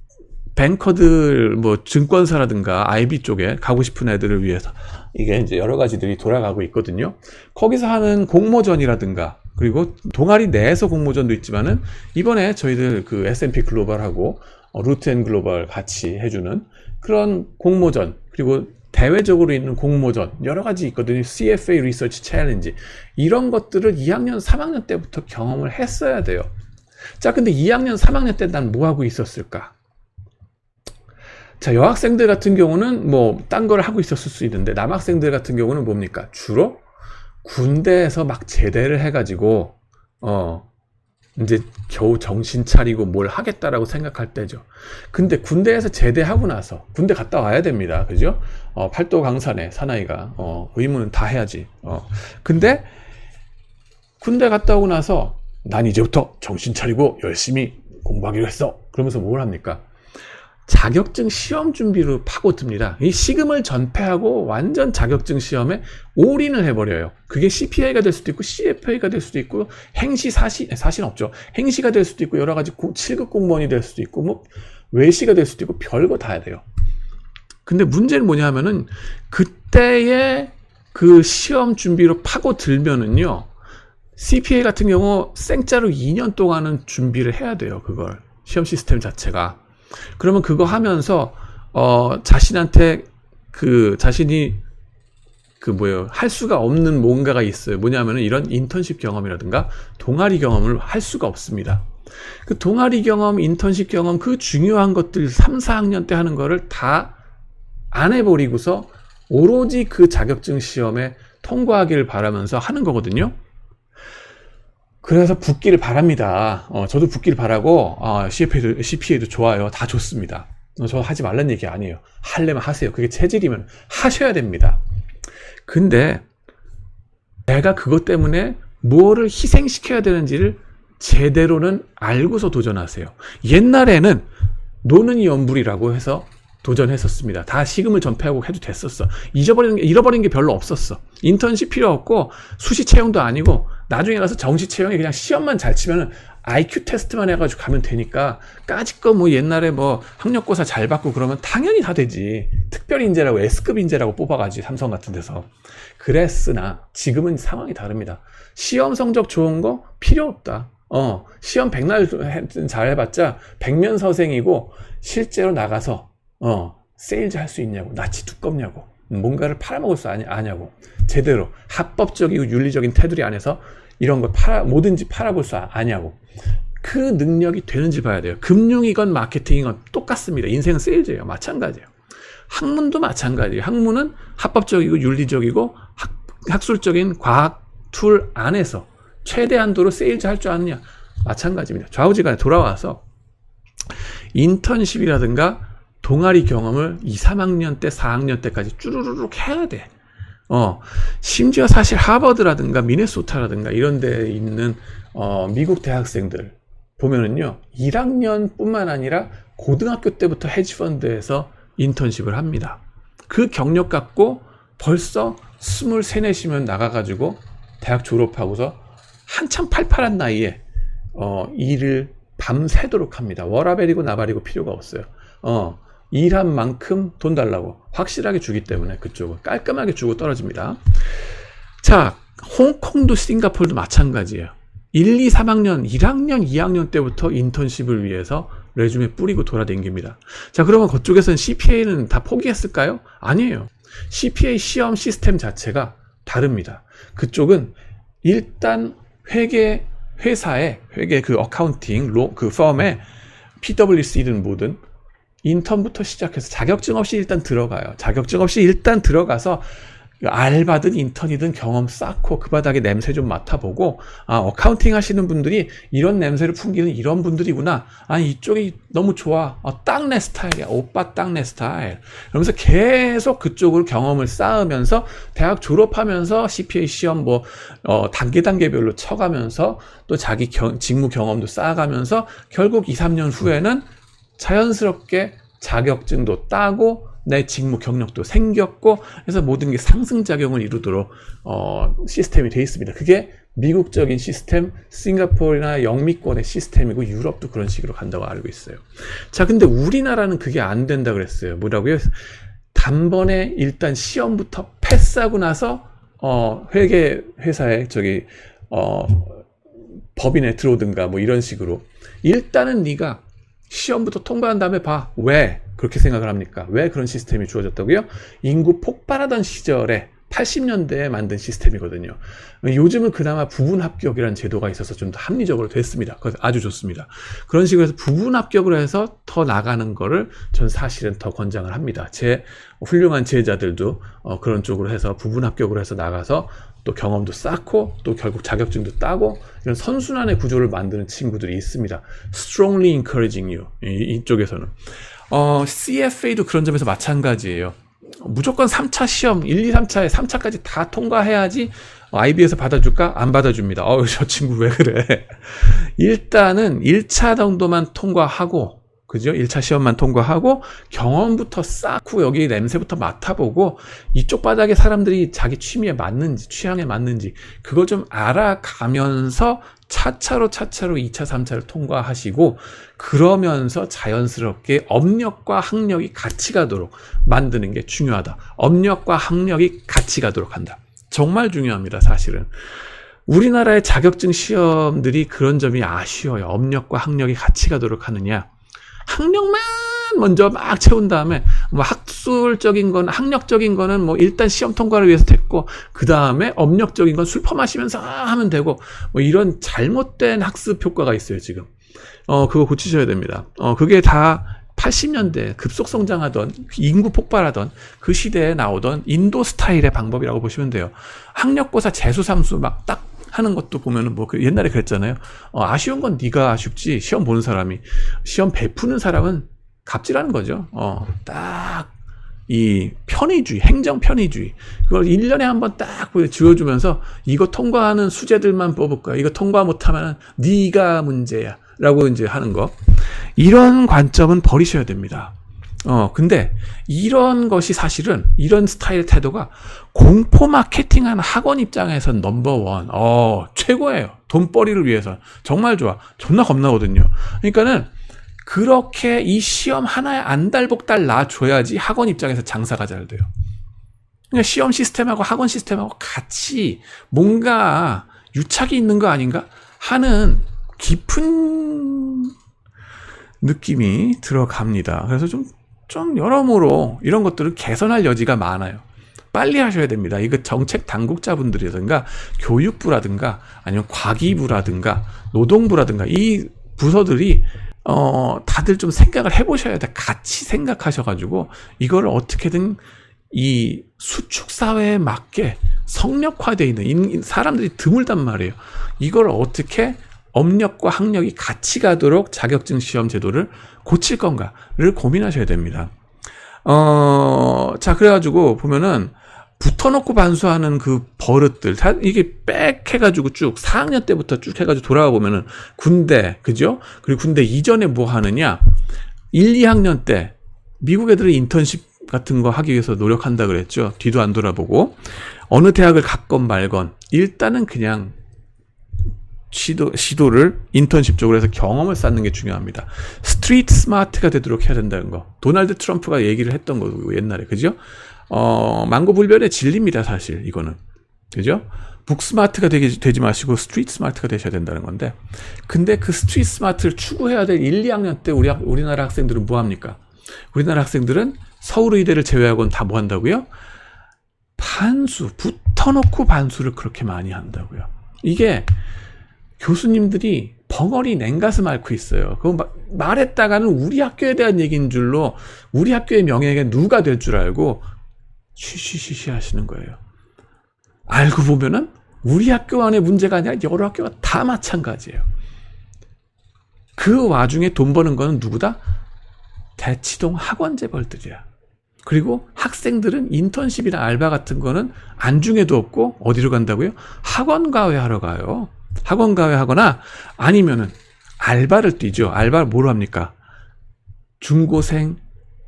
뱅커들, 증권사라든가 IB 쪽에 가고 싶은 애들을 위해서 이게 이제 여러 가지들이 돌아가고 있거든요. 거기서 하는 공모전이라든가, 그리고 동아리 내에서 공모전도 있지만은 이번에 저희들 그 S&P 글로벌하고 루트앤글로벌 같이 해주는 그런 공모전, 그리고 대외적으로 있는 공모전 여러 가지 있거든요. CFA 리서치 챌린지 이런 것들을 2학년, 3학년 때부터 경험을 했어야 돼요. 자, 근데 2학년, 3학년 때 난 뭐 하고 있었을까? 자, 여학생들 같은 경우는 딴 걸 하고 있었을 수 있는데 남학생들 같은 경우는 뭡니까? 주로 군대에서 막 제대를 해가지고 이제 겨우 정신 차리고 뭘 하겠다라고 생각할 때죠. 근데 군대에서 제대하고 나서 군대 갔다 와야 됩니다. 그죠? 팔도 강산에 사나이가 의무는 다 해야지. 근데 군대 갔다 오고 나서 난 이제부터 정신 차리고 열심히 공부하기로 했어. 그러면서 뭘 합니까? 자격증 시험 준비로 파고듭니다. 이 시금을 전폐하고 완전 자격증 시험에 올인을 해버려요. 그게 CPA가 될 수도 있고 CFA가 될 수도 있고 사신 없죠. 행시가 될 수도 있고 여러 가지 7급 공무원이 될 수도 있고 뭐 외시가 될 수도 있고 별거 다 해야 돼요. 근데 문제는 뭐냐 하면은 그때의 그 시험 준비로 파고들면은요, CPA 같은 경우 생짜로 2년 동안은 준비를 해야 돼요. 그걸 시험 시스템 자체가. 그러면 그거 하면서 자신한테 자신이 할 수가 없는 뭔가가 있어요. 뭐냐면은 이런 인턴십 경험이라든가 동아리 경험을 할 수가 없습니다. 그 동아리 경험, 인턴십 경험, 그 중요한 것들 3, 4학년 때 하는 거를 다 안 해버리고서 오로지 그 자격증 시험에 통과하기를 바라면서 하는 거거든요. 그래서 붙기를 바랍니다. 저도 붙기를 바라고, CPA도 좋아요. 다 좋습니다. 저 하지 말란 얘기 아니에요. 하려면 하세요. 그게 체질이면 하셔야 됩니다. 근데 내가 그것 때문에 뭐를 희생시켜야 되는지를 제대로는 알고서 도전하세요. 옛날에는 노는 연불이라고 해서 도전했었습니다. 다 시금을 전폐하고 해도 됐었어. 잃어버린 게 별로 없었어. 인턴십 필요 없고 수시 채용도 아니고 나중에 가서 정시 채용에 그냥 시험만 잘 치면은 IQ 테스트만 해가지고 가면 되니까 까짓거 뭐 옛날에 뭐 학력고사 잘 받고 그러면 당연히 다 되지. 특별인재라고 S급 인재라고 뽑아가지고 삼성 같은 데서. 그랬으나 지금은 상황이 다릅니다. 시험 성적 좋은 거 필요 없다. 시험 백날 잘 해봤자 백면서생이고 실제로 나가서 세일즈 할 수 있냐고, 낯이 두껍냐고, 뭔가를 팔아먹을 수 아냐고, 제대로 합법적이고 윤리적인 테두리 안에서 이런 걸 뭐든지 팔아볼 수 아냐고, 그 능력이 되는지 봐야 돼요. 금융이건 마케팅이건 똑같습니다. 인생은 세일즈예요. 마찬가지예요. 학문도 마찬가지예요. 학문은 합법적이고 윤리적이고 학술적인 과학 툴 안에서 최대한도로 세일즈 할 줄 아느냐, 마찬가지입니다. 좌우지간에 돌아와서 인턴십이라든가 동아리 경험을 2, 3학년 때, 4학년 때까지 쭈루루룩 해야 돼. 심지어 사실 하버드라든가 미네소타라든가 이런 데 있는 미국 대학생들 보면은요, 1학년 뿐만 아니라 고등학교 때부터 헤지펀드에서 인턴십을 합니다. 그 경력 갖고 벌써 23, 4시면 나가가지고 대학 졸업하고서 한참 팔팔한 나이에 일을 밤새도록 합니다. 워라벨이고 나발이고 필요가 없어요. 일한 만큼 돈 달라고 확실하게 주기 때문에 그쪽은 깔끔하게 주고 떨어집니다. 자, 홍콩도 싱가포르도 마찬가지예요. 1, 2, 3학년, 1학년, 2학년 때부터 인턴십을 위해서 레주메 뿌리고 돌아다닙니다. 자, 그러면 그쪽에서는 CPA는 다 포기했을까요? 아니에요. CPA 시험 시스템 자체가 다릅니다. 그쪽은 일단 회사에 그 어카운팅, 그 펌에 PwC든 뭐든 인턴부터 시작해서 자격증 없이 일단 들어가요. 자격증 없이 일단 들어가서 알바든 인턴이든 경험 쌓고 그 바닥에 냄새 좀 맡아보고, 어카운팅 하시는 분들이 이런 냄새를 풍기는 이런 분들이구나. 이쪽이 너무 좋아. 딱 내 스타일이야. 오빠 딱 내 스타일. 그러면서 계속 그쪽으로 경험을 쌓으면서 대학 졸업하면서 CPA 시험 단계별로 쳐가면서 또 자기 직무 경험도 쌓아가면서 결국 2, 3년 후에는 자연스럽게 자격증도 따고 내 직무 경력도 생겼고, 그래서 모든 게 상승작용을 이루도록 시스템이 되어 있습니다. 그게 미국적인 시스템, 싱가포르나 영미권의 시스템이고 유럽도 그런 식으로 간다고 알고 있어요. 자, 근데 우리나라는 그게 안 된다 그랬어요. 뭐라고요? 단번에 일단 시험부터 패스하고 나서 회계 회사에 법인에 들어오든가 뭐 이런 식으로 일단은 네가 시험부터 통과한 다음에 봐. 왜 그렇게 생각을 합니까? 왜 그런 시스템이 주어졌다고요? 인구 폭발하던 시절에 80년대에 만든 시스템이거든요. 요즘은 그나마 부분 합격이라는 제도가 있어서 좀 더 합리적으로 됐습니다. 그래서 아주 좋습니다. 그런 식으로 해서 부분 합격으로 해서 더 나가는 거를 전 사실은 더 권장을 합니다. 제 훌륭한 제자들도 그런 쪽으로 해서 부분 합격으로 해서 나가서 또 경험도 쌓고 또 결국 자격증도 따고 이런 선순환의 구조를 만드는 친구들이 있습니다. Strongly encouraging you. 이쪽에서는. CFA도 그런 점에서 마찬가지예요. 무조건 3차 시험, 1, 2, 3차에 3차까지 다 통과해야지 IB에서 받아줄까? 안 받아줍니다. 저 친구 왜 그래? 일단은 1차 정도만 통과하고 그죠? 1차 시험만 통과하고 경험부터 쌓고 여기 냄새부터 맡아보고 이쪽 바닥에 사람들이 자기 취미에 맞는지 취향에 맞는지 그걸 좀 알아가면서 차차로 2차 3차를 통과하시고 그러면서 자연스럽게 업력과 학력이 같이 가도록 만드는 게 중요하다. 업력과 학력이 같이 가도록 한다. 정말 중요합니다. 사실은 우리나라의 자격증 시험들이 그런 점이 아쉬워요. 업력과 학력이 같이 가도록 하느냐, 학력만 먼저 막 채운 다음에 뭐 학술적인 건 학력적인 거는 뭐 일단 시험 통과를 위해서 됐고 그 다음에 업력적인 건 술 퍼마시면서 하면 되고 뭐 이런 잘못된 학습 효과가 있어요. 지금 그거 고치셔야 됩니다. 그게 다 80년대 급속성장하던 인구 폭발하던 그 시대에 나오던 인도 스타일의 방법이라고 보시면 돼요. 학력고사 재수삼수 막 딱 하는 것도 보면은 뭐 옛날에 그랬잖아요. 아쉬운 건 네가 아쉽지 시험 보는 사람이, 시험 베푸는 사람은 갑질하는 거죠. 딱 이 편의주의, 행정 편의주의, 그걸 1년에 한번 딱 지어주면서 이거 통과하는 수재들만 뽑을 거야. 이거 통과 못하면 네가 문제야 라고 이제 하는 거, 이런 관점은 버리셔야 됩니다. 근데 이런 것이 사실은 이런 스타일의 태도가 공포 마케팅하는 학원 입장에선 넘버원, 최고예요. 돈벌이를 위해서 정말 좋아. 존나 겁나거든요. 그러니까는 그렇게 이 시험 하나에 안달복달 놔줘야지 학원 입장에서 장사가 잘 돼요. 그러니까 시험 시스템하고 학원 시스템하고 같이 뭔가 유착이 있는 거 아닌가 하는 깊은 느낌이 들어갑니다. 그래서 좀 여러모로 이런 것들을 개선할 여지가 많아요. 빨리 하셔야 됩니다. 이거 정책 당국자분들이라든가 교육부라든가 아니면 과기부라든가 노동부라든가 이 부서들이 다들 좀 생각을 해보셔야 돼. 같이 생각하셔가지고 이거를 어떻게든 이 수축사회에 맞게 성역화되어 있는 사람들이 드물단 말이에요. 이걸 어떻게 업력과 학력이 같이 가도록 자격증 시험 제도를 고칠 건가를 고민하셔야 됩니다. 자, 그래가지고 보면은 붙어놓고 반수하는 그 버릇들, 이게 빽 해가지고 쭉 4학년 때부터 쭉 해가지고 돌아가 보면은 군대, 그죠? 그리고 군대 이전에 뭐 하느냐? 1, 2학년 때 미국 애들은 인턴십 같은 거 하기 위해서 노력한다 그랬죠. 뒤도 안 돌아보고 어느 대학을 갔건 말건 일단은 그냥 시도를 인턴십 쪽으로 해서 경험을 쌓는 게 중요합니다. 스트리트 스마트가 되도록 해야 된다는 거. 도널드 트럼프가 얘기를 했던 거고 옛날에, 그죠? 망고불변의 진리입니다, 사실 이거는, 그죠? 북스마트가 되지 마시고 스트리트 스마트가 되셔야 된다는 건데, 근데 그 스트리트 스마트를 추구해야 될 1, 2학년 때 우리나라 학생들은 뭐 합니까? 우리나라 학생들은 서울의대를 제외하고는 다 뭐 한다고요? 반수, 붙어놓고 반수를 그렇게 많이 한다고요. 이게 교수님들이 벙어리 냉가슴 앓고 있어요. 그거 말했다가는 우리 학교에 대한 얘기인 줄로 우리 학교의 명예가 누가 될 줄 알고 쉬쉬쉬쉬 하시는 거예요. 알고 보면은 우리 학교 안에 문제가 아니라 여러 학교가 다 마찬가지예요. 그 와중에 돈 버는 거는 누구다? 대치동 학원 재벌들이야. 그리고 학생들은 인턴십이나 알바 같은 거는 안중에도 없고 어디로 간다고요? 학원 과외하러 가요. 학원 과외 하거나 아니면은 알바를 뛰죠. 알바를 뭐로 합니까? 중고생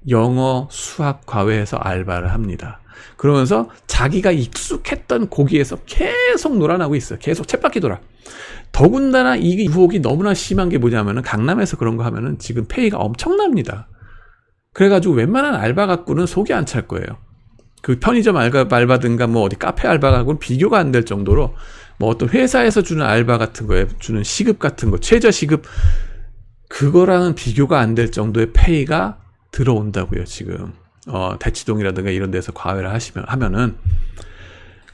영어 수학 과외에서 알바를 합니다. 그러면서 자기가 익숙했던 고기에서 계속 놀아나고 있어요. 계속 쳇바퀴 돌아. 더군다나 이 유혹이 너무나 심한 게 뭐냐면은 강남에서 그런 거 하면은 지금 페이가 엄청납니다. 그래가지고 웬만한 알바 갖고는 속이 안 찰 거예요. 그 편의점 알바든가 뭐 어디 카페 알바 갖고는 비교가 안 될 정도로 뭐 어떤 회사에서 주는 알바 같은 거에 주는 시급 같은 거, 최저 시급, 그거랑은 비교가 안 될 정도의 페이가 들어온다고요, 지금. 대치동이라든가 이런 데서 과외를 하면은.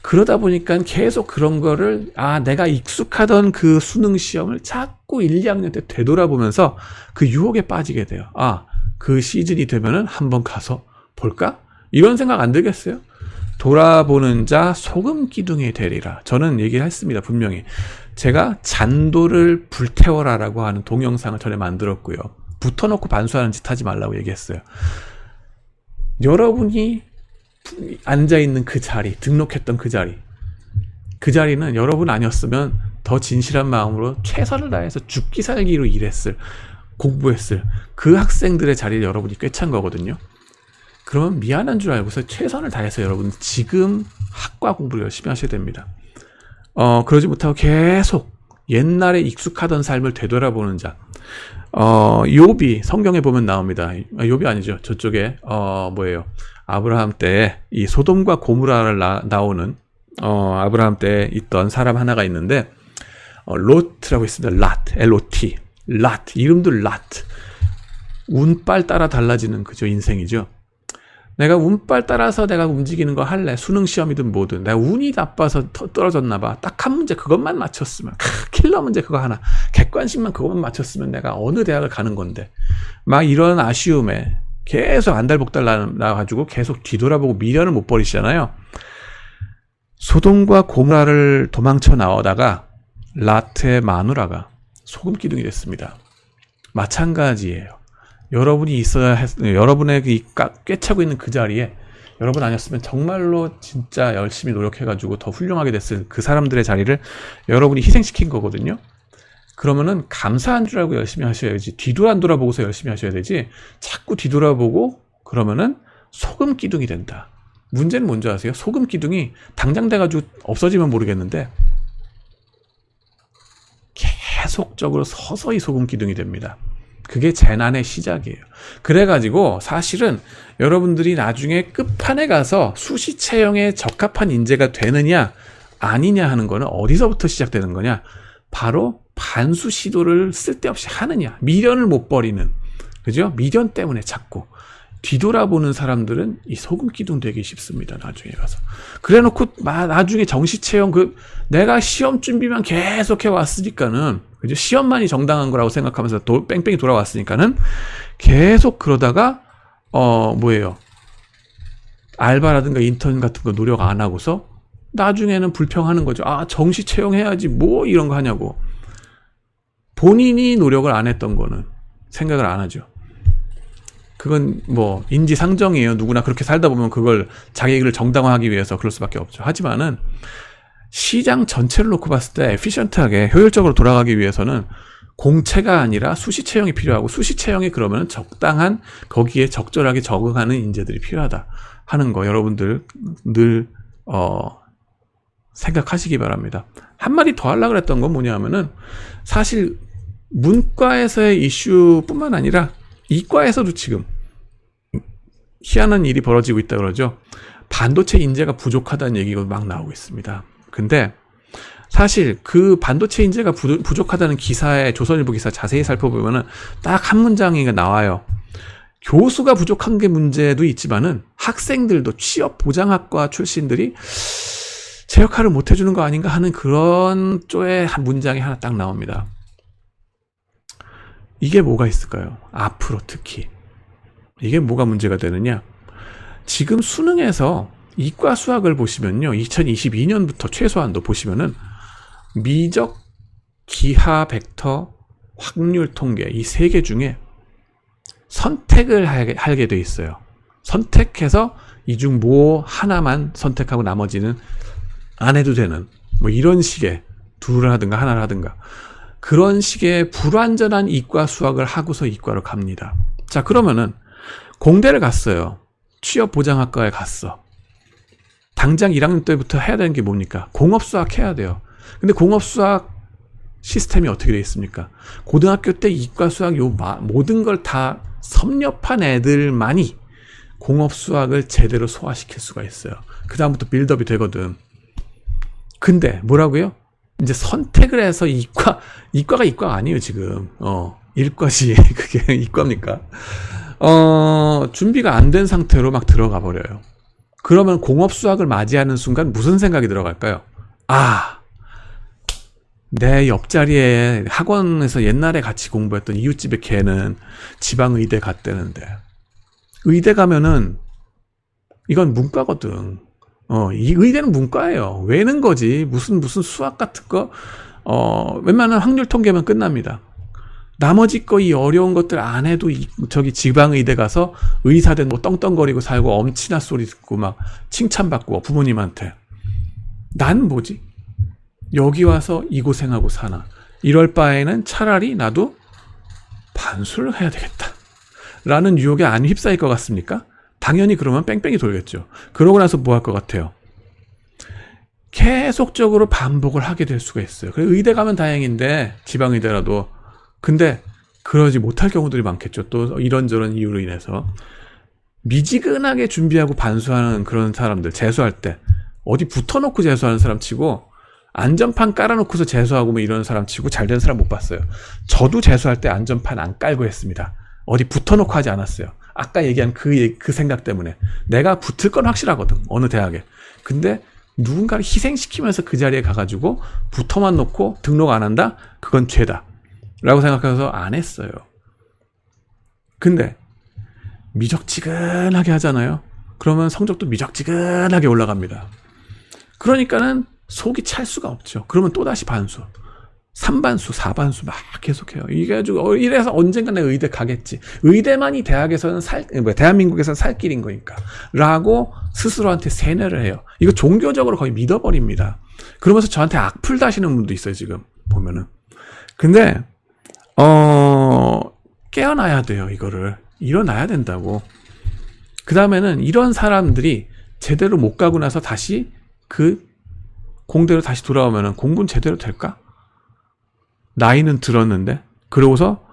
그러다 보니까 계속 그런 거를, 내가 익숙하던 그 수능 시험을 자꾸 1, 2학년 때 되돌아보면서 그 유혹에 빠지게 돼요. 그 시즌이 되면은 한번 가서 볼까? 이런 생각 안 들겠어요? 돌아보는 자 소금 기둥이 되리라. 저는 얘기를 했습니다. 분명히. 제가 잔도를 불태워라 라고 하는 동영상을 전에 만들었고요. 붙어놓고 반수하는 짓 하지 말라고 얘기했어요. 여러분이 앉아있는 그 자리, 등록했던 그 자리는 여러분 아니었으면 더 진실한 마음으로 최선을 다해서 죽기 살기로 일했을 공부했을 그 학생들의 자리를 여러분이 꿰찬 거거든요. 그러면 미안한 줄 알고서 최선을 다해서 여러분 지금 학과 공부를 열심히 하셔야 됩니다. 그러지 못하고 계속 옛날에 익숙하던 삶을 되돌아보는 자. 욥이 성경에 보면 나옵니다. 욥이 아니죠. 저쪽에 뭐예요? 아브라함 때 이 소돔과 고모라를 나오는 아브라함 때 있던 사람 하나가 있는데 로트라고 있습니다. 랏, L-O-T, 랏, 이름도 랏. 운빨 따라 달라지는 그죠 인생이죠. 내가 운빨 따라서 내가 움직이는 거 할래. 수능 시험이든 뭐든. 내가 운이 나빠서 떨어졌나 봐. 딱 한 문제 그것만 맞췄으면. 킬러 문제 그거 하나. 객관식만 그것만 맞췄으면 내가 어느 대학을 가는 건데. 막 이런 아쉬움에 계속 안달복달 나가지고 계속 뒤돌아보고 미련을 못 버리시잖아요. 소돔과 고모라를 도망쳐 나오다가 랏의 마누라가 소금 기둥이 됐습니다. 마찬가지예요. 여러분이 여러분의 꿰차고 있는 그 자리에 여러분 아니었으면 정말로 진짜 열심히 노력해가지고 더 훌륭하게 됐을 그 사람들의 자리를 여러분이 희생시킨 거거든요. 그러면은 감사한 줄 알고 열심히 하셔야지. 뒤도 안 돌아보고서 열심히 하셔야 되지. 자꾸 뒤돌아보고 그러면은 소금 기둥이 된다. 문제는 뭔지 아세요? 소금 기둥이 당장 돼가지고 없어지면 모르겠는데 계속적으로 서서히 소금 기둥이 됩니다. 그게 재난의 시작이에요. 그래가지고 사실은 여러분들이 나중에 끝판에 가서 수시 채용에 적합한 인재가 되느냐 아니냐 하는 거는 어디서부터 시작되는 거냐? 바로 반수 시도를 쓸데없이 하느냐, 미련을 못 버리는, 그죠? 미련 때문에 자꾸 뒤돌아보는 사람들은 이 소금 기둥 되기 쉽습니다. 나중에 가서. 그래놓고 나중에 정시 채용 내가 시험 준비만 계속해 왔으니까는, 그죠? 시험만이 정당한 거라고 생각하면서 뺑뺑이 돌아왔으니까는 계속 그러다가 뭐예요? 알바라든가 인턴 같은 거 노력 안 하고서 나중에는 불평하는 거죠. 아, 정시 채용해야지 뭐 이런 거 하냐고. 본인이 노력을 안 했던 거는 생각을 안 하죠. 그건 뭐 인지상정이에요. 누구나 그렇게 살다 보면 그걸 자기 얘기를 정당화하기 위해서 그럴 수밖에 없죠. 하지만은 시장 전체를 놓고 봤을 때 에피션트하게 효율적으로 돌아가기 위해서는 공채가 아니라 수시 채용이 필요하고, 수시 채용이 그러면 적당한 거기에 적절하게 적응하는 인재들이 필요하다 하는 거 여러분들 늘 생각하시기 바랍니다. 한 마디 더 하려고 했던 건 뭐냐면은 사실 문과에서의 이슈뿐만 아니라 이과에서도 지금 희한한 일이 벌어지고 있다 그러죠. 반도체 인재가 부족하다는 얘기가 막 나오고 있습니다. 근데 사실 그 반도체 인재가 부족하다는 기사에, 조선일보 기사 자세히 살펴보면은 딱 한 문장이 나와요. 교수가 부족한 게 문제도 있지만은 학생들도 취업 보장학과 출신들이 제 역할을 못 해주는 거 아닌가 하는 그런 쪽의 한 문장이 하나 딱 나옵니다. 이게 뭐가 있을까요? 앞으로 특히 이게 뭐가 문제가 되느냐? 지금 수능에서 이과 수학을 보시면요, 2022년부터 최소한도 보시면은 미적, 기하, 벡터, 확률 통계 이 세 개 중에 선택을 하게 돼 있어요. 선택해서 이 중 뭐 하나만 선택하고 나머지는 안 해도 되는, 뭐 이런 식의 둘을 하든가 하나를 하든가 그런 식의 불완전한 이과 수학을 하고서 이과로 갑니다. 자, 그러면은 공대를 갔어요. 취업보장학과에 갔어. 당장 1학년 때부터 해야 되는 게 뭡니까? 공업수학 해야 돼요. 근데 공업수학 시스템이 어떻게 되어 있습니까? 고등학교 때 이과 수학 모든 걸 다 섭렵한 애들만이 공업수학을 제대로 소화시킬 수가 있어요. 그 다음부터 빌드업이 되거든. 근데 뭐라고요? 이제 선택을 해서 이과가 이과가 아니에요 지금. 일과지 그게 이과입니까? 준비가 안 된 상태로 막 들어가 버려요. 그러면 공업수학을 맞이하는 순간 무슨 생각이 들어갈까요? 아, 내 옆자리에 학원에서 옛날에 같이 공부했던 이웃집의 걔는 지방의대 갔대는데, 의대 가면은 이건 문과거든. 이 의대는 문과예요. 외는 거지. 무슨 수학 같은 거, 웬만한 확률 통계만 끝납니다. 나머지 거 이 어려운 것들 안 해도 저기 지방의대 가서 의사된 뭐 떵떵거리고 살고 엄친아 소리 듣고 막 칭찬받고 부모님한테. 난 뭐지? 여기 와서 이 고생하고 사나. 이럴 바에는 차라리 나도 반수를 해야 되겠다 라는 유혹에 안 휩싸일 것 같습니까? 당연히 그러면 뺑뺑이 돌겠죠. 그러고 나서 뭐 할 것 같아요? 계속적으로 반복을 하게 될 수가 있어요. 그래, 의대 가면 다행인데, 지방의대라도. 근데 그러지 못할 경우들이 많겠죠. 또 이런저런 이유로 인해서. 미지근하게 준비하고 반수하는 그런 사람들, 재수할 때 어디 붙어놓고 재수하는 사람 치고 안전판 깔아놓고서 재수하고 뭐 이런 사람 치고 잘 된 사람 못 봤어요. 저도 재수할 때 안전판 안 깔고 했습니다. 어디 붙어놓고 하지 않았어요. 아까 얘기한 그 생각 때문에. 내가 붙을 건 확실하거든, 어느 대학에. 근데 누군가를 희생시키면서 그 자리에 가가지고 붙어만 놓고 등록 안 한다? 그건 죄다 라고 생각해서 안 했어요. 근데 미적지근하게 하잖아요. 그러면 성적도 미적지근하게 올라갑니다. 그러니까는 속이 찰 수가 없죠. 그러면 또다시 반수, 3반수, 4반수 막 계속해요. 이게 가지고 이래서 언젠가 내가 의대 가겠지. 의대만이 대학에서는 대한민국에서는 살 길인 거니까 라고 스스로한테 세뇌를 해요. 이거 종교적으로 거의 믿어버립니다. 그러면서 저한테 악플 다시는 분도 있어요, 지금 보면은. 근데 깨어나야 돼요. 이거를 일어나야 된다고. 그 다음에는 이런 사람들이 제대로 못 가고 나서 다시 그 공대로 다시 돌아오면은 공부는 제대로 될까? 나이는 들었는데. 그러고서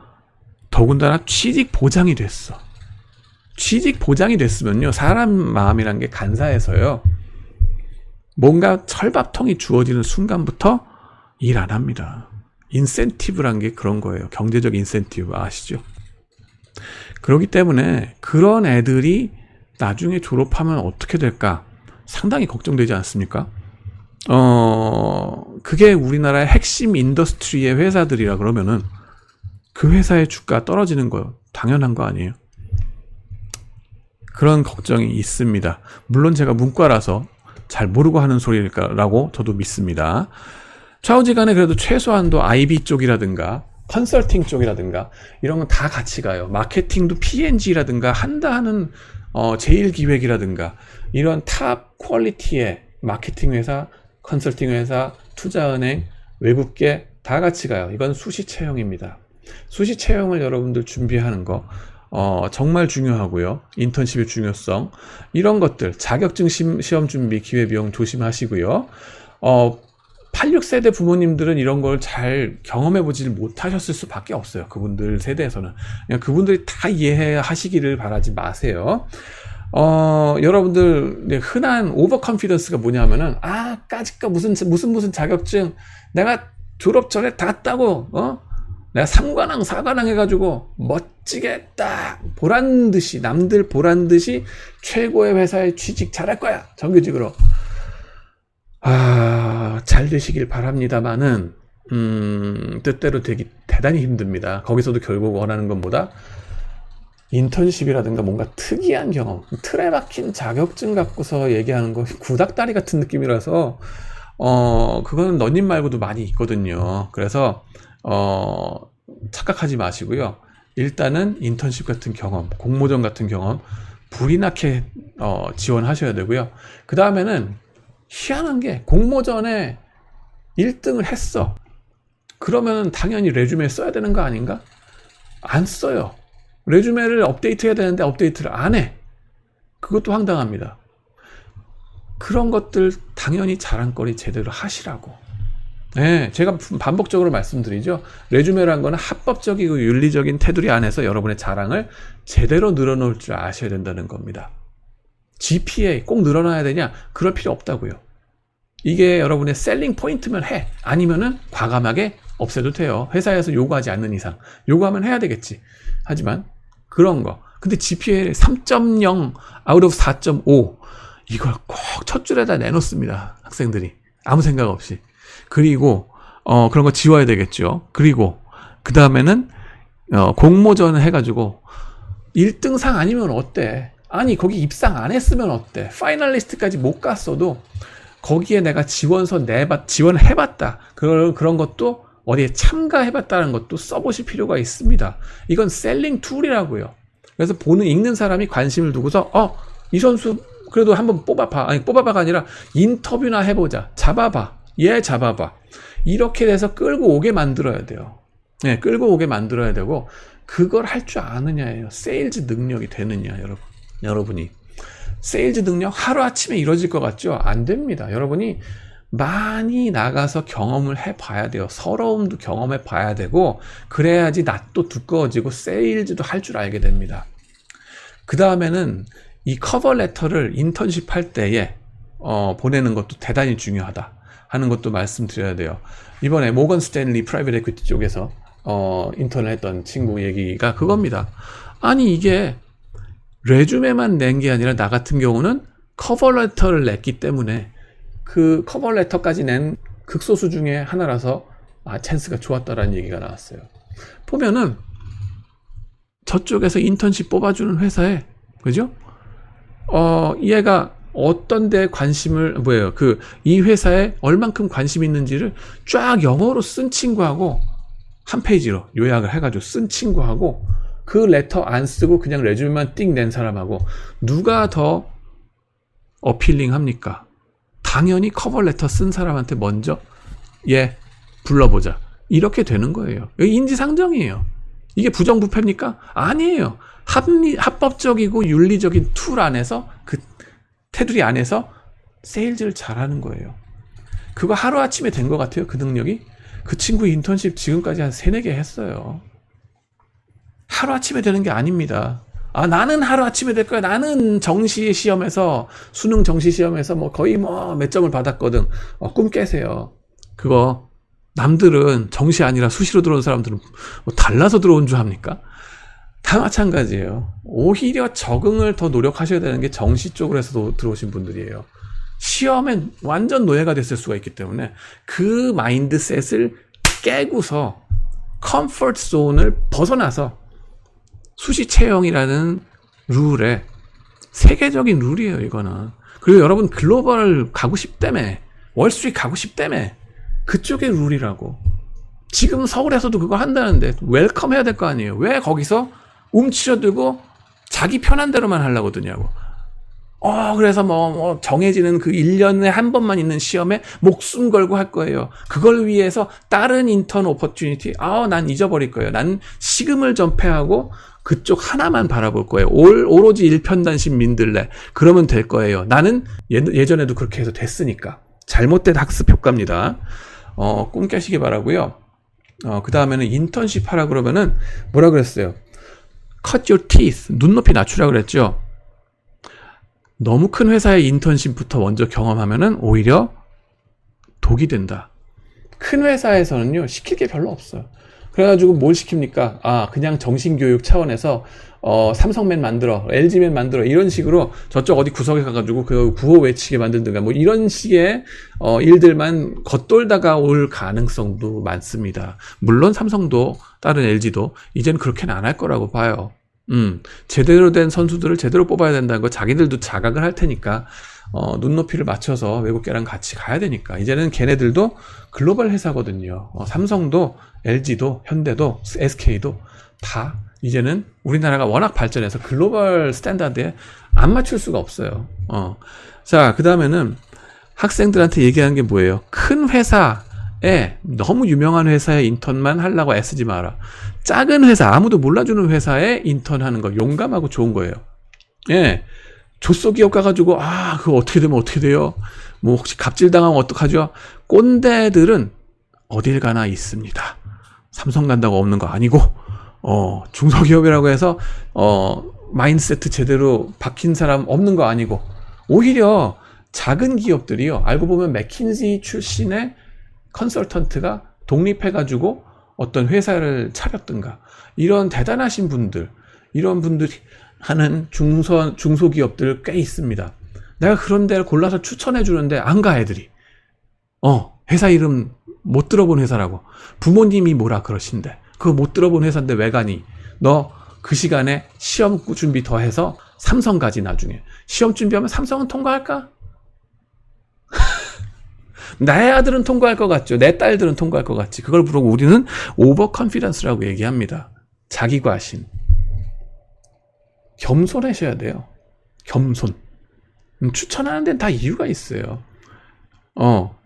더군다나 취직 보장이 됐어. 취직 보장이 됐으면요, 사람 마음이란 게 간사해서요, 뭔가 철밥통이 주어지는 순간부터 일 안 합니다. 인센티브란 게 그런 거예요. 경제적 인센티브 아시죠? 그렇기 때문에 그런 애들이 나중에 졸업하면 어떻게 될까 상당히 걱정되지 않습니까? 그게 우리나라의 핵심 인더스트리의 회사들이라 그러면은 그 회사의 주가 떨어지는 거 당연한 거 아니에요? 그런 걱정이 있습니다. 물론 제가 문과라서 잘 모르고 하는 소리일까라고 저도 믿습니다. 좌우지간에 그래도 최소한도 IB 쪽이라든가 컨설팅 쪽이라든가 이런 건 다 같이 가요. 마케팅도 P&G라든가 한다 하는 제일기획이라든가 이런 탑 퀄리티의 마케팅 회사, 컨설팅 회사, 투자은행, 외국계 다 같이 가요. 이건 수시 채용입니다. 수시 채용을 여러분들 준비하는 거 정말 중요하고요. 인턴십의 중요성, 이런 것들, 자격증 시험 준비, 기회비용 조심하시고요. 86세대 부모님들은 이런 걸 잘 경험해보지 못하셨을 수밖에 없어요. 그분들 세대에서는. 그냥 그분들이 다 이해하시기를 바라지 마세요. 여러분들 흔한 오버컨피던스가 뭐냐면은, 까짓거 무슨 자격증 내가 졸업 전에 다 따고 내가 3관왕 4관왕 해가지고 멋지게 딱 보란듯이, 남들 보란듯이 최고의 회사에 취직 잘할 거야, 정규직으로. 잘 되시길 바랍니다만은 뜻대로 되기 대단히 힘듭니다. 거기서도 결국 원하는 건 뭐다? 인턴십이라든가 뭔가 특이한 경험, 틀에 박힌 자격증 갖고서 얘기하는 거 구닥다리 같은 느낌이라서 그거는 너님 말고도 많이 있거든요. 그래서 착각하지 마시고요. 일단은 인턴십 같은 경험, 공모전 같은 경험 불이 나게 지원하셔야 되고요. 그 다음에는 희한한 게, 공모전에 1등을 했어. 그러면 당연히 레주메에 써야 되는 거 아닌가? 안 써요. 레주메를 업데이트해야 되는데 업데이트를 안 해. 그것도 황당합니다. 그런 것들 당연히 자랑거리 제대로 하시라고. 네, 제가 반복적으로 말씀드리죠. 레주메라는 거는 합법적이고 윤리적인 테두리 안에서 여러분의 자랑을 제대로 늘어놓을 줄 아셔야 된다는 겁니다. GPA 꼭 늘어나야 되냐? 그럴 필요 없다고요. 이게 여러분의 셀링 포인트면 해. 아니면은 과감하게 없애도 돼요. 회사에서 요구하지 않는 이상. 요구하면 해야 되겠지. 하지만 그런 거. 근데 GPA 3.0 out of 4.5 이걸 꼭 첫 줄에다 내놓습니다. 학생들이. 아무 생각 없이. 그리고 그런 거 지워야 되겠죠. 그리고 그 다음에는 공모전 해가지고 1등상 아니면 어때? 아니 거기 입상 안 했으면 어때? 파이널리스트까지 못 갔어도 거기에 내가 지원해봤다. 그런 것도 어디에 참가해봤다는 것도 써보실 필요가 있습니다. 이건 셀링 툴이라고요. 그래서 읽는 사람이 관심을 두고서 이 선수 그래도 한번 뽑아봐. 아니 뽑아봐가 아니라 인터뷰나 해보자. 잡아봐. 얘 잡아봐. 이렇게 돼서 끌고 오게 만들어야 돼요. 네, 끌고 오게 만들어야 되고, 그걸 할 줄 아느냐예요. 세일즈 능력이 되느냐, 여러분이. 세일즈 능력 하루아침에 이루어질 것 같죠? 안 됩니다. 여러분이 많이 나가서 경험을 해봐야 돼요. 서러움도 경험해봐야 되고, 그래야지 낯도 두꺼워지고 세일즈도 할 줄 알게 됩니다. 그 다음에는 이 커버레터를 인턴십 할 때에 보내는 것도 대단히 중요하다 하는 것도 말씀드려야 돼요. 이번에 모건 스탠리 프라이빗 에퀴티 쪽에서 인턴을 했던 친구 얘기가 그겁니다. 아니 이게 레주메만 낸 게 아니라 나 같은 경우는 커버레터를 냈기 때문에 그 커버레터까지 낸 극소수 중에 하나라서 찬스가 좋았다라는 얘기가 나왔어요. 보면은 저쪽에서 인턴십 뽑아주는 회사에, 그죠? 얘가 어떤 데 관심을, 이 회사에 얼만큼 관심 있는지를 쫙 영어로 쓴 친구하고, 한 페이지로 요약을 해가지고 쓴 친구하고, 그 레터 안 쓰고 그냥 레주메만 띵 낸 사람하고, 누가 더 어필링 합니까? 당연히 커버 레터 쓴 사람한테 먼저, 불러보자. 이렇게 되는 거예요. 여기 인지상정이에요. 이게 부정부패입니까? 아니에요. 합법적이고 윤리적인 툴 안에서, 그 테두리 안에서 세일즈를 잘하는 거예요. 그거 하루아침에 된 것 같아요, 그 능력이. 그 친구 인턴십 지금까지 한 3-4개 했어요. 하루아침에 되는 게 아닙니다. 나는 하루아침에 될 거야. 나는 정시 시험에서, 수능 정시 시험에서 거의 몇 점을 받았거든. 꿈 깨세요. 그거 남들은 정시 아니라 수시로 들어온 사람들은 달라서 들어온 줄 압니까? 다 마찬가지예요. 오히려 적응을 더 노력하셔야 되는 게 정시 쪽으로 해서 들어오신 분들이에요. 시험에 완전 노예가 됐을 수가 있기 때문에 그 마인드셋을 깨고서 컴포트 존을 벗어나서 수시 채용이라는 룰에, 세계적인 룰이에요, 이거는. 그리고 여러분 글로벌 가고 싶다며, 월스트리트 가고 싶다며, 그쪽의 룰이라고. 지금 서울에서도 그거 한다는데 웰컴 해야 될 거 아니에요. 왜 거기서 움츠러들고 자기 편한 대로만 하려고 드냐고. 그래서 정해지는 그 1년에 한 번만 있는 시험에 목숨 걸고 할 거예요. 그걸 위해서 다른 인턴 오퍼튜니티, 난 잊어버릴 거예요. 난 시금을 전폐하고 그쪽 하나만 바라볼 거예요. 오로지 일편단심 민들레. 그러면 될 거예요. 나는 예전에도 그렇게 해서 됐으니까. 잘못된 학습 효과입니다. 꿈 깨시기 바라고요. 그 다음에는 인턴십 하라 그러면은 뭐라 그랬어요? Cut your teeth. 눈높이 낮추라 그랬죠. 너무 큰 회사의 인턴십부터 먼저 경험하면은 오히려 독이 된다. 큰 회사에서는요, 시킬 게 별로 없어요. 그래가지고 뭘 시킵니까? 그냥 정신교육 차원에서 삼성맨 만들어, LG맨 만들어, 이런 식으로 저쪽 어디 구석에 가가지고 그 구호 외치게 만든다가 이런 식의 일들만 겉돌다가 올 가능성도 많습니다. 물론 삼성도 다른 LG도 이제는 그렇게는 안 할 거라고 봐요. 제대로 된 선수들을 제대로 뽑아야 된다는 거 자기들도 자각을 할 테니까 눈높이를 맞춰서 외국계랑 같이 가야 되니까. 이제는 걔네들도 글로벌 회사거든요. 삼성도 LG도 현대도 SK도 다 이제는 우리나라가 워낙 발전해서 글로벌 스탠다드에 안 맞출 수가 없어요. 자, 그 다음에는 학생들한테 얘기하는 게 뭐예요? 큰 회사에, 너무 유명한 회사에 인턴만 하려고 애쓰지 마라. 작은 회사, 아무도 몰라주는 회사에 인턴하는 거 용감하고 좋은 거예요. 조소기업 가가지고 그거 어떻게 되면 어떻게 돼요? 혹시 갑질당하면 어떡하죠? 꼰대들은 어딜 가나 있습니다. 삼성 간다고 없는 거 아니고, 중소기업이라고 해서 마인드세트 제대로 박힌 사람 없는 거 아니고, 오히려 작은 기업들이요, 알고 보면 맥킨지 출신의 컨설턴트가 독립해가지고 어떤 회사를 차렸든가, 이런 대단하신 분들, 이런 분들이 하는 중소기업들 꽤 있습니다. 내가 그런 데를 골라서 추천해 주는데 안 가, 애들이. 회사 이름 못 들어본 회사라고. 부모님이 뭐라 그러신데. 그거 못 들어본 회사인데 왜 가니? 너 그 시간에 시험 준비 더 해서 삼성 가지, 나중에. 시험 준비하면 삼성은 통과할까? 내 아들은 통과할 것 같죠. 내 딸들은 통과할 것 같지. 그걸 부르고 우리는 오버 컨피던스라고 얘기합니다. 자기과신. 겸손하셔야 돼요. 겸손. 추천하는 데는 다 이유가 있어요.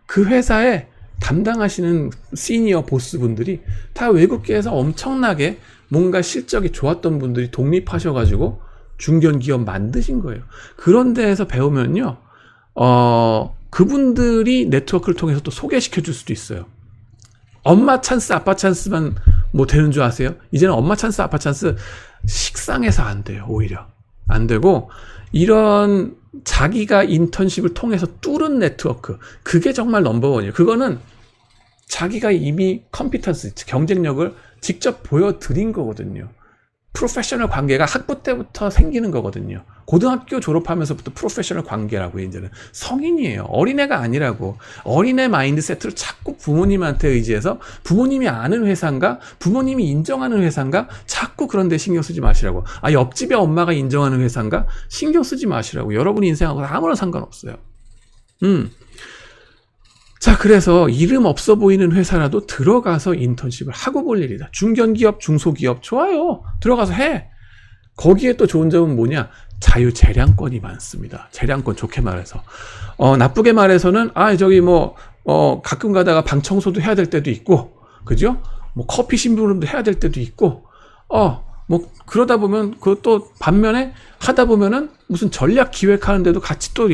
그 회사에 담당하시는 시니어 보스분들이 다 외국계에서 엄청나게 뭔가 실적이 좋았던 분들이 독립하셔가지고 중견기업 만드신 거예요. 그런 데에서 배우면요, 그분들이 네트워크를 통해서 또 소개시켜 줄 수도 있어요. 엄마 찬스, 아빠 찬스만 뭐 되는 줄 아세요? 이제는 엄마 찬스, 아빠 찬스 식상해서 안 돼요. 오히려 안 되고, 이런 자기가 인턴십을 통해서 뚫은 네트워크, 그게 정말 넘버원이에요. 그거는 자기가 이미 컴피턴스, 경쟁력을 직접 보여드린 거거든요. 프로페셔널 관계가 학부 때부터 생기는 거거든요. 고등학교 졸업하면서부터 프로페셔널 관계라고, 이제는 성인이에요. 어린애가 아니라고. 어린애 마인드세트를 자꾸 부모님한테 의지해서, 부모님이 아는 회사인가, 부모님이 인정하는 회사인가, 자꾸 그런 데 신경 쓰지 마시라고. 옆집에 엄마가 인정하는 회사인가, 신경 쓰지 마시라고. 여러분 인생하고 아무런 상관없어요. 자, 그래서 이름 없어 보이는 회사라도 들어가서 인턴십을 하고 볼 일이다. 중견기업, 중소기업 좋아요. 들어가서 해. 거기에 또 좋은 점은 뭐냐? 자유재량권이 많습니다. 재량권, 좋게 말해서. 나쁘게 말해서는 가끔 가다가 방 청소도 해야 될 때도 있고, 그죠? 뭐 커피 심부름도 해야 될 때도 있고, 그러다 보면, 그것도 반면에 하다 보면은 무슨 전략 기획하는데도 같이 또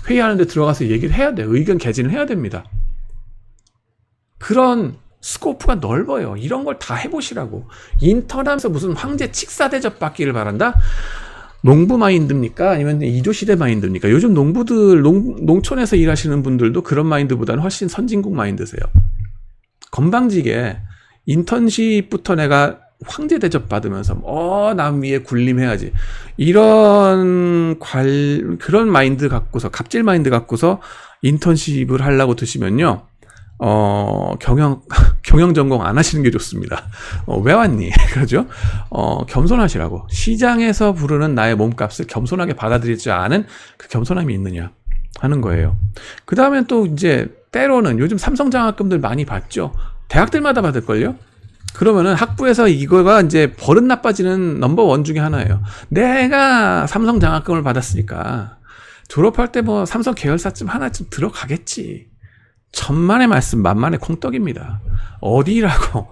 회의하는데 들어가서 얘기를 해야 돼요. 의견 개진을 해야 됩니다. 그런 스코프가 넓어요. 이런 걸 다 해보시라고. 인턴하면서 무슨 황제 칙사 대접 받기를 바란다? 농부 마인드입니까? 아니면 이조시대 마인드입니까? 요즘 농부들, 농촌에서 일하시는 분들도 그런 마인드보다는 훨씬 선진국 마인드세요. 건방지게 인턴십부터 내가 황제 대접 받으면서 남 위에 군림해야지, 이런 그런 마인드 갖고서, 갑질 마인드 갖고서 인턴십을 하려고 드시면요, 경영 전공 안 하시는 게 좋습니다. 왜 왔니? 그러죠? 겸손하시라고. 시장에서 부르는 나의 몸값을 겸손하게 받아들일 줄 아는 그 겸손함이 있느냐 하는 거예요. 그 다음엔 또 이제 때로는 요즘 삼성 장학금들 많이 받죠. 대학들마다 받을걸요? 그러면은 학부에서 이거가 이제 버릇 나빠지는 넘버원 중에 하나예요. 내가 삼성 장학금을 받았으니까 졸업할 때 뭐 삼성 계열사쯤 하나쯤 들어가겠지. 천만의 말씀 만만의 콩떡입니다. 어디라고.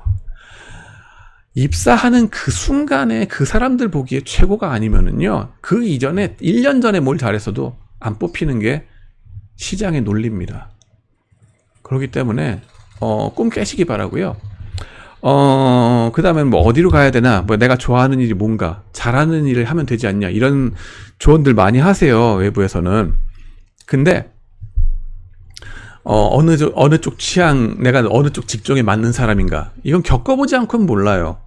입사하는 그 순간에 그 사람들 보기에 최고가 아니면은요, 그 이전에 1년 전에 뭘 잘했어도 안 뽑히는 게 시장의 논리입니다. 그렇기 때문에 꿈 깨시기 바라고요. 그 다음에 뭐 어디로 가야 되나, 뭐 내가 좋아하는 일이 뭔가, 잘하는 일을 하면 되지 않냐, 이런 조언들 많이 하세요, 외부에서는. 근데 어느 쪽 취향, 내가 어느 쪽 직종에 맞는 사람인가, 이건 겪어보지 않고는 몰라요.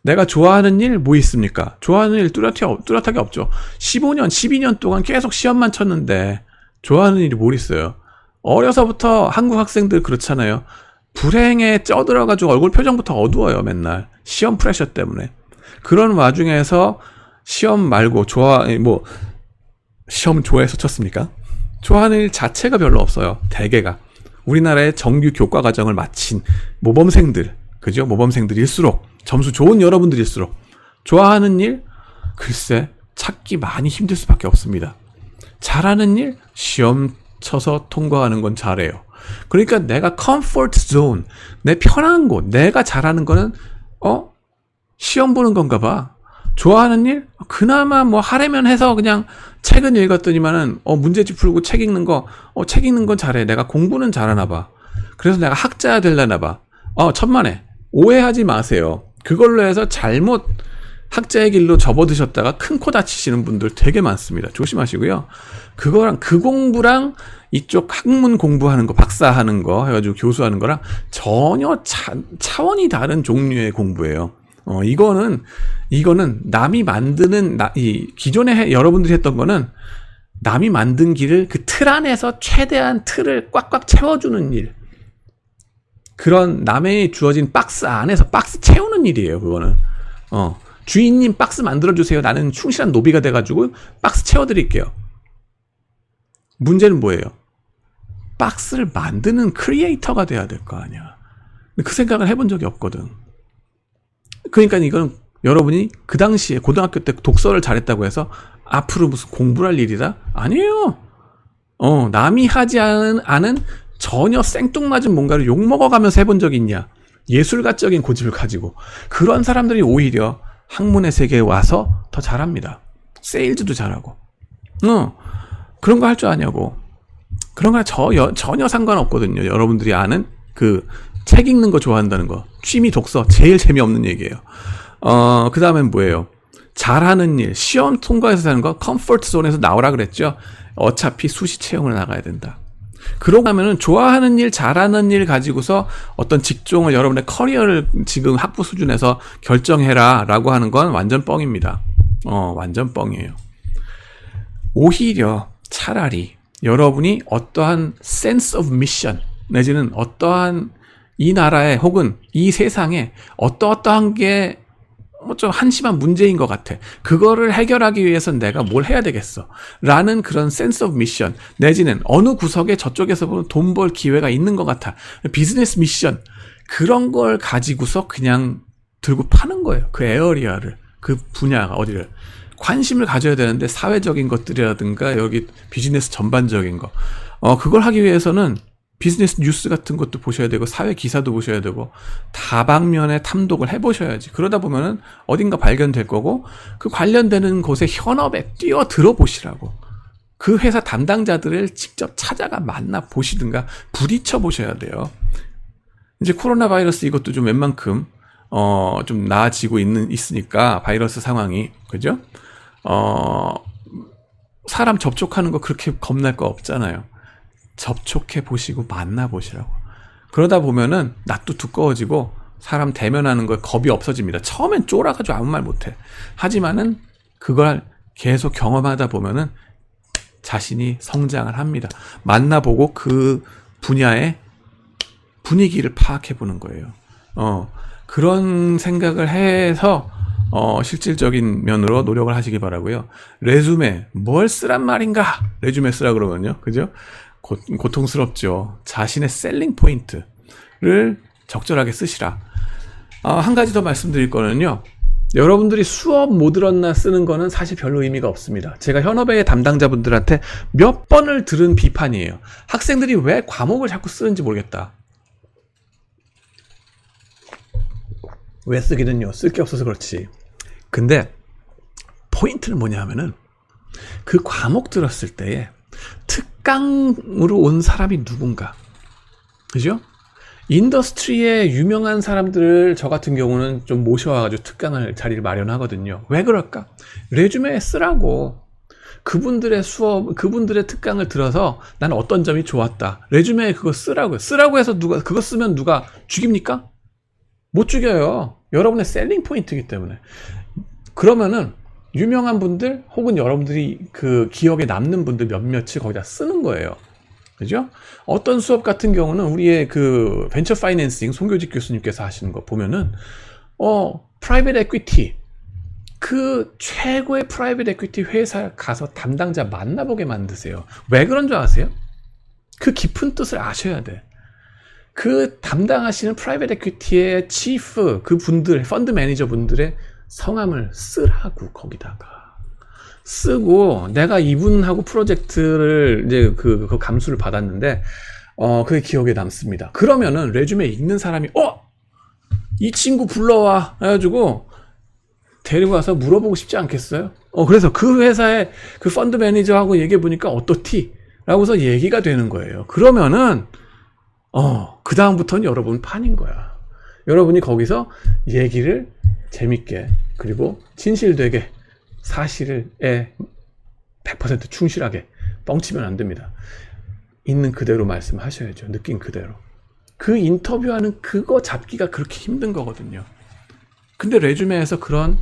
내가 좋아하는 일 뭐 있습니까? 좋아하는 일 뚜렷하게 없죠. 15년, 12년 동안 계속 시험만 쳤는데 좋아하는 일이 뭘 있어요? 어려서부터 한국 학생들 그렇잖아요. 불행에 쪄들어가지고 얼굴 표정부터 어두워요, 맨날. 시험 프레셔 때문에. 그런 와중에서 시험 말고 시험 좋아해서 쳤습니까? 좋아하는 일 자체가 별로 없어요, 대개가. 우리나라의 정규 교과 과정을 마친 모범생들, 그죠? 모범생들일수록, 점수 좋은 여러분들일수록 좋아하는 일, 글쎄 찾기 많이 힘들 수밖에 없습니다. 잘하는 일, 시험 쳐서 통과하는 건 잘해요. 그러니까 내가 컴포트 존, 내 편한 곳, 내가 잘하는 거는 시험 보는 건가 봐. 좋아하는 일, 그나마 뭐 하려면 해서 그냥 책은 읽었더니만은 문제집 풀고 책 읽는 건 잘해. 내가 공부는 잘하나 봐. 그래서 내가 학자야 되려나 봐. 천만에 오해하지 마세요. 그걸로 해서 잘못 학자의 길로 접어드셨다가 큰 코 다치시는 분들 되게 많습니다. 조심하시고요. 그거랑, 그 공부랑 이쪽 학문 공부하는 거, 박사하는 거 해가지고 교수하는 거랑 전혀 차원이 다른 종류의 공부예요. 이거는 남이 만드는, 기존에 여러분들이 했던 거는 남이 만든 길을 그 틀 안에서 최대한 틀을 꽉꽉 채워주는 일. 그런 남의 주어진 박스 안에서 박스 채우는 일이에요, 그거는. 주인님 박스 만들어주세요. 나는 충실한 노비가 돼가지고 박스 채워드릴게요. 문제는 뭐예요? 박스를 만드는 크리에이터가 돼야 될 거 아니야. 그 생각을 해본 적이 없거든. 그러니까 이건 여러분이 그 당시에 고등학교 때 독서를 잘했다고 해서 앞으로 무슨 공부를 할 일이다? 아니에요. 남이 하지 않은 전혀 생뚱맞은 뭔가를 욕먹어가면서 해본 적이 있냐? 예술가적인 고집을 가지고 그런 사람들이 오히려 학문의 세계에 와서 더 잘합니다. 세일즈도 잘하고. 그런 거 할 줄 아냐고. 그런 거랑 전혀 상관없거든요. 여러분들이 아는 그 책 읽는 거 좋아한다는 거. 취미 독서 제일 재미없는 얘기예요. 그 다음엔 뭐예요? 잘하는 일, 시험 통과해서 하는 거, 컴포트 존에서 나오라 그랬죠. 어차피 수시 채용을 나가야 된다. 그러고 나면은 좋아하는 일, 잘하는 일 가지고서 어떤 직종을 여러분의 커리어를 지금 학부 수준에서 결정해라 라고 하는 건 완전 뻥입니다. 완전 뻥이에요. 오히려 차라리 여러분이 어떠한 sense of mission 내지는 어떠한 이 나라에 혹은 이 세상에 어떠한 게 좀 한심한 문제인 것 같아. 그거를 해결하기 위해서는 내가 뭘 해야 되겠어. 라는 그런 sense of mission 내지는 어느 구석에 저쪽에서 보면 돈 벌 기회가 있는 것 같아. 비즈니스 미션 그런 걸 가지고서 그냥 들고 파는 거예요. 그 에어리아를, 그 분야가 어디를 관심을 가져야 되는데 사회적인 것들이라든가 여기 비즈니스 전반적인 거 그걸 하기 위해서는 비즈니스 뉴스 같은 것도 보셔야 되고 사회 기사도 보셔야 되고 다방면의 탐독을 해보셔야지. 그러다 보면은 어딘가 발견될 거고 그 관련되는 곳에 현업에 뛰어들어 보시라고. 그 회사 담당자들을 직접 찾아가 만나 보시든가 부딪혀 보셔야 돼요. 이제 코로나 바이러스 이것도 좀 웬만큼 좀 나아지고 있으니까 바이러스 상황이 그죠? 사람 접촉하는 거 그렇게 겁날 거 없잖아요. 접촉해 보시고 만나 보시라고. 그러다 보면은 낯도 두꺼워지고 사람 대면하는 거에 겁이 없어집니다. 처음엔 쫄아가지고 아무 말 못해. 하지만은 그걸 계속 경험하다 보면은 자신이 성장을 합니다. 만나보고 그 분야의 분위기를 파악해 보는 거예요. 그런 생각을 해서 실질적인 면으로 노력을 하시기 바라고요. 레주메 뭘 쓰란 말인가? 레주메 쓰라 그러면요, 그죠? 고통스럽죠. 자신의 셀링 포인트를 적절하게 쓰시라. 한 가지 더 말씀드릴 거는요. 여러분들이 수업 못 들었나 쓰는 거는 사실 별로 의미가 없습니다. 제가 현업의 담당자분들한테 몇 번을 들은 비판이에요. 학생들이 왜 과목을 자꾸 쓰는지 모르겠다. 왜 쓰기는요? 쓸 게 없어서 그렇지. 근데 포인트는 뭐냐 하면은 그 과목 들었을 때에 특강으로 온 사람이 누군가, 그죠? 인더스트리에 유명한 사람들을 저 같은 경우는 좀 모셔와가지고 특강을 자리를 마련하거든요. 왜 그럴까? 레주메에 쓰라고. 그분들의 수업, 그분들의 특강을 들어서 나는 어떤 점이 좋았다. 레주메에 그거 쓰라고요. 쓰라고 해서 그거 쓰면 누가 죽입니까? 못 죽여요. 여러분의 셀링 포인트이기 때문에. 그러면은 유명한 분들 혹은 여러분들이 그 기억에 남는 분들 몇몇을 거기다 쓰는 거예요. 그죠? 어떤 수업 같은 경우는 우리의 그 벤처 파이낸싱 송교직 교수님께서 하시는 거 보면은 프라이빗 에퀴티 그 최고의 프라이빗 에퀴티 회사에 가서 담당자 만나보게 만드세요. 왜 그런 줄 아세요? 그 깊은 뜻을 아셔야 돼. 그 담당하시는 프라이빗 에퀴티의 치프 그 분들 펀드 매니저 분들의 성함을 쓰라고. 거기다가 쓰고 내가 이분하고 프로젝트를 이제 그 감수를 받았는데 그게 기억에 남습니다. 그러면은 레주메 읽는 사람이 이 친구 불러와 해가지고 데리고 와서 물어보고 싶지 않겠어요? 그래서 그 회사의 그 펀드 매니저하고 얘기해 보니까 어떻디? 라고서 얘기가 되는 거예요. 그러면은 그 다음부터는 여러분 판인 거야. 여러분이 거기서 얘기를 재밌게 그리고 진실되게 사실에 100% 충실하게 뻥치면 안 됩니다. 있는 그대로 말씀하셔야죠. 느낀 그대로. 그 인터뷰하는 그거 잡기가 그렇게 힘든 거거든요. 근데 레주메에서 그런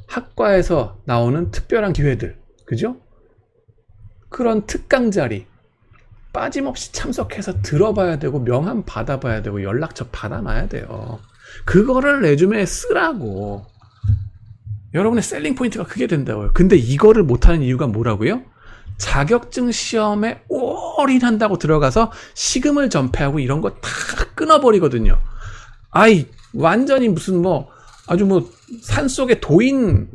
학과에서 나오는 특별한 기회들, 그죠? 그런 특강 자리 빠짐없이 참석해서 들어봐야 되고 명함 받아봐야 되고 연락처 받아놔야 돼요. 그거를 레주메에 쓰라고. 여러분의 셀링 포인트가 그게 된다고요. 근데 이거를 못하는 이유가 뭐라고요? 자격증 시험에 올인한다고 들어가서 식음을 전폐하고 이런 거 다 끊어버리거든요. 완전히 무슨 아주 산속의 도인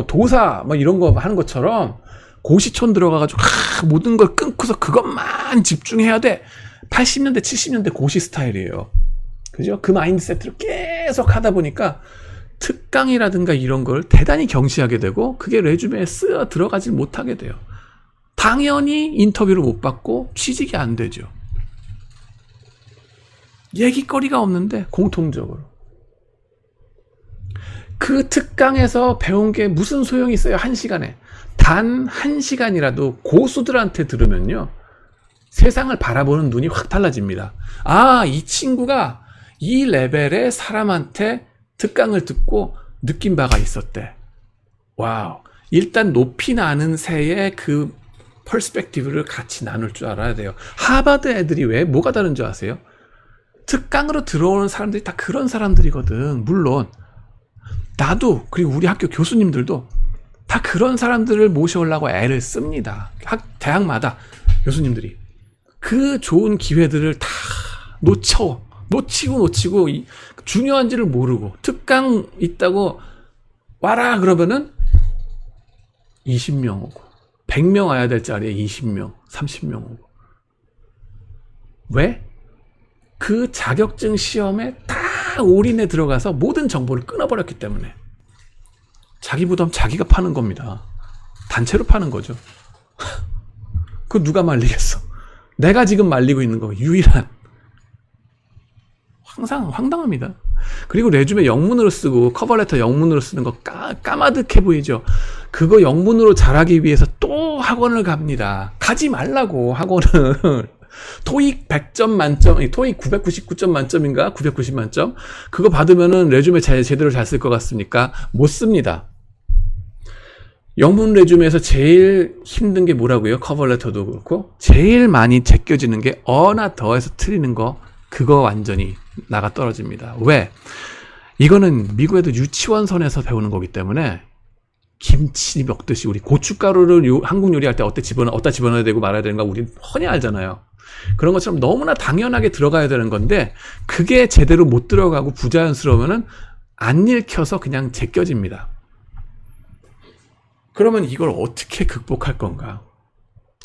도사 이런 거 하는 것처럼 고시촌 들어가가지고 모든 걸 끊고서 그것만 집중해야 돼. 80년대 70년대 고시 스타일이에요. 그죠? 그 마인드세트를 계속 하다 보니까 특강이라든가 이런 걸 대단히 경시하게 되고 그게 레주메에 쓰여 들어가질 못하게 돼요. 당연히 인터뷰를 못 받고 취직이 안 되죠. 얘기거리가 없는데 공통적으로. 그 특강에서 배운 게 무슨 소용이 있어요? 1시간에. 단 1시간이라도 고수들한테 들으면요. 세상을 바라보는 눈이 확 달라집니다. 아, 이 친구가 이 레벨의 사람한테 특강을 듣고 느낀 바가 있었대. 와우. 일단 높이 나는 새의 그 퍼스펙티브를 같이 나눌 줄 알아야 돼요. 하버드 애들이 왜 뭐가 다른 줄 아세요? 특강으로 들어오는 사람들이 다 그런 사람들이거든. 물론 나도 그리고 우리 학교 교수님들도 다 그런 사람들을 모셔오려고 애를 씁니다. 대학마다 교수님들이 그 좋은 기회들을 다 놓치고 중요한지를 모르고 특강 있다고 와라 그러면은 20명 오고 100명 와야 될 자리에 20명, 30명 오고. 왜? 그 자격증 시험에 다 올인해 들어가서 모든 정보를 끊어버렸기 때문에. 자기 부담 자기가 파는 겁니다. 단체로 파는 거죠. 그거 누가 말리겠어? 내가 지금 말리고 있는 거 유일한. 항상 황당합니다. 그리고 레주메 영문으로 쓰고 커버레터 영문으로 쓰는 거 까마득해 보이죠? 그거 영문으로 잘하기 위해서 또 학원을 갑니다. 가지 말라고 학원을. 토익 100점 만점, 토익 999점 만점인가? 990 만점? 그거 받으면은 레주메 제대로 잘 쓸 것 같습니까? 못 씁니다. 영문 레주메에서 제일 힘든 게 뭐라고요? 커버레터도 그렇고 제일 많이 제껴지는 게 어나 더해서 틀리는 거. 그거 완전히 나가 떨어집니다. 왜? 이거는 미국에도 유치원 선에서 배우는 거기 때문에 김치 먹듯이 우리 고춧가루를 한국 요리할 때 어디다 집어넣어야 되고 말아야 되는가 우리 훤히 알잖아요. 그런 것처럼 너무나 당연하게 들어가야 되는 건데 그게 제대로 못 들어가고 부자연스러우면은 안 읽혀서 그냥 제껴집니다. 그러면 이걸 어떻게 극복할 건가?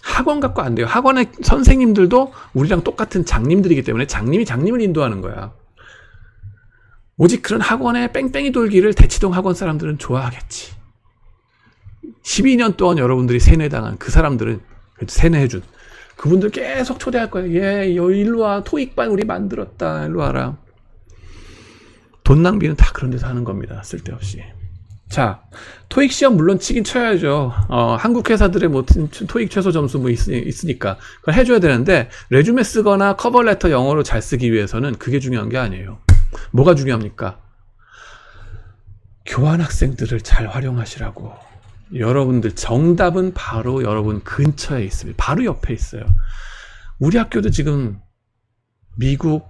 학원 갖고 안 돼요. 학원의 선생님들도 우리랑 똑같은 장님들이기 때문에 장님이 장님을 인도하는 거야. 오직 그런 학원에 뺑뺑이 돌기를 대치동 학원 사람들은 좋아하겠지. 12년 동안 여러분들이 세뇌당한 그 사람들은 그래도 세뇌해준 그분들 계속 초대할 거예요. 예, 일로 와. 토익반 우리 만들었다. 일로 와라. 돈 낭비는 다 그런 데서 하는 겁니다. 쓸데없이. 자, 토익 시험 물론 치긴 쳐야죠. 한국 회사들의 뭐 토익 최소 점수 뭐 있으니까 그걸 해줘야 되는데 레주메 쓰거나 커버레터 영어로 잘 쓰기 위해서는 그게 중요한 게 아니에요. 뭐가 중요합니까? 교환 학생들을 잘 활용하시라고. 여러분들 정답은 바로 여러분 근처에 있습니다. 바로 옆에 있어요. 우리 학교도 지금 미국,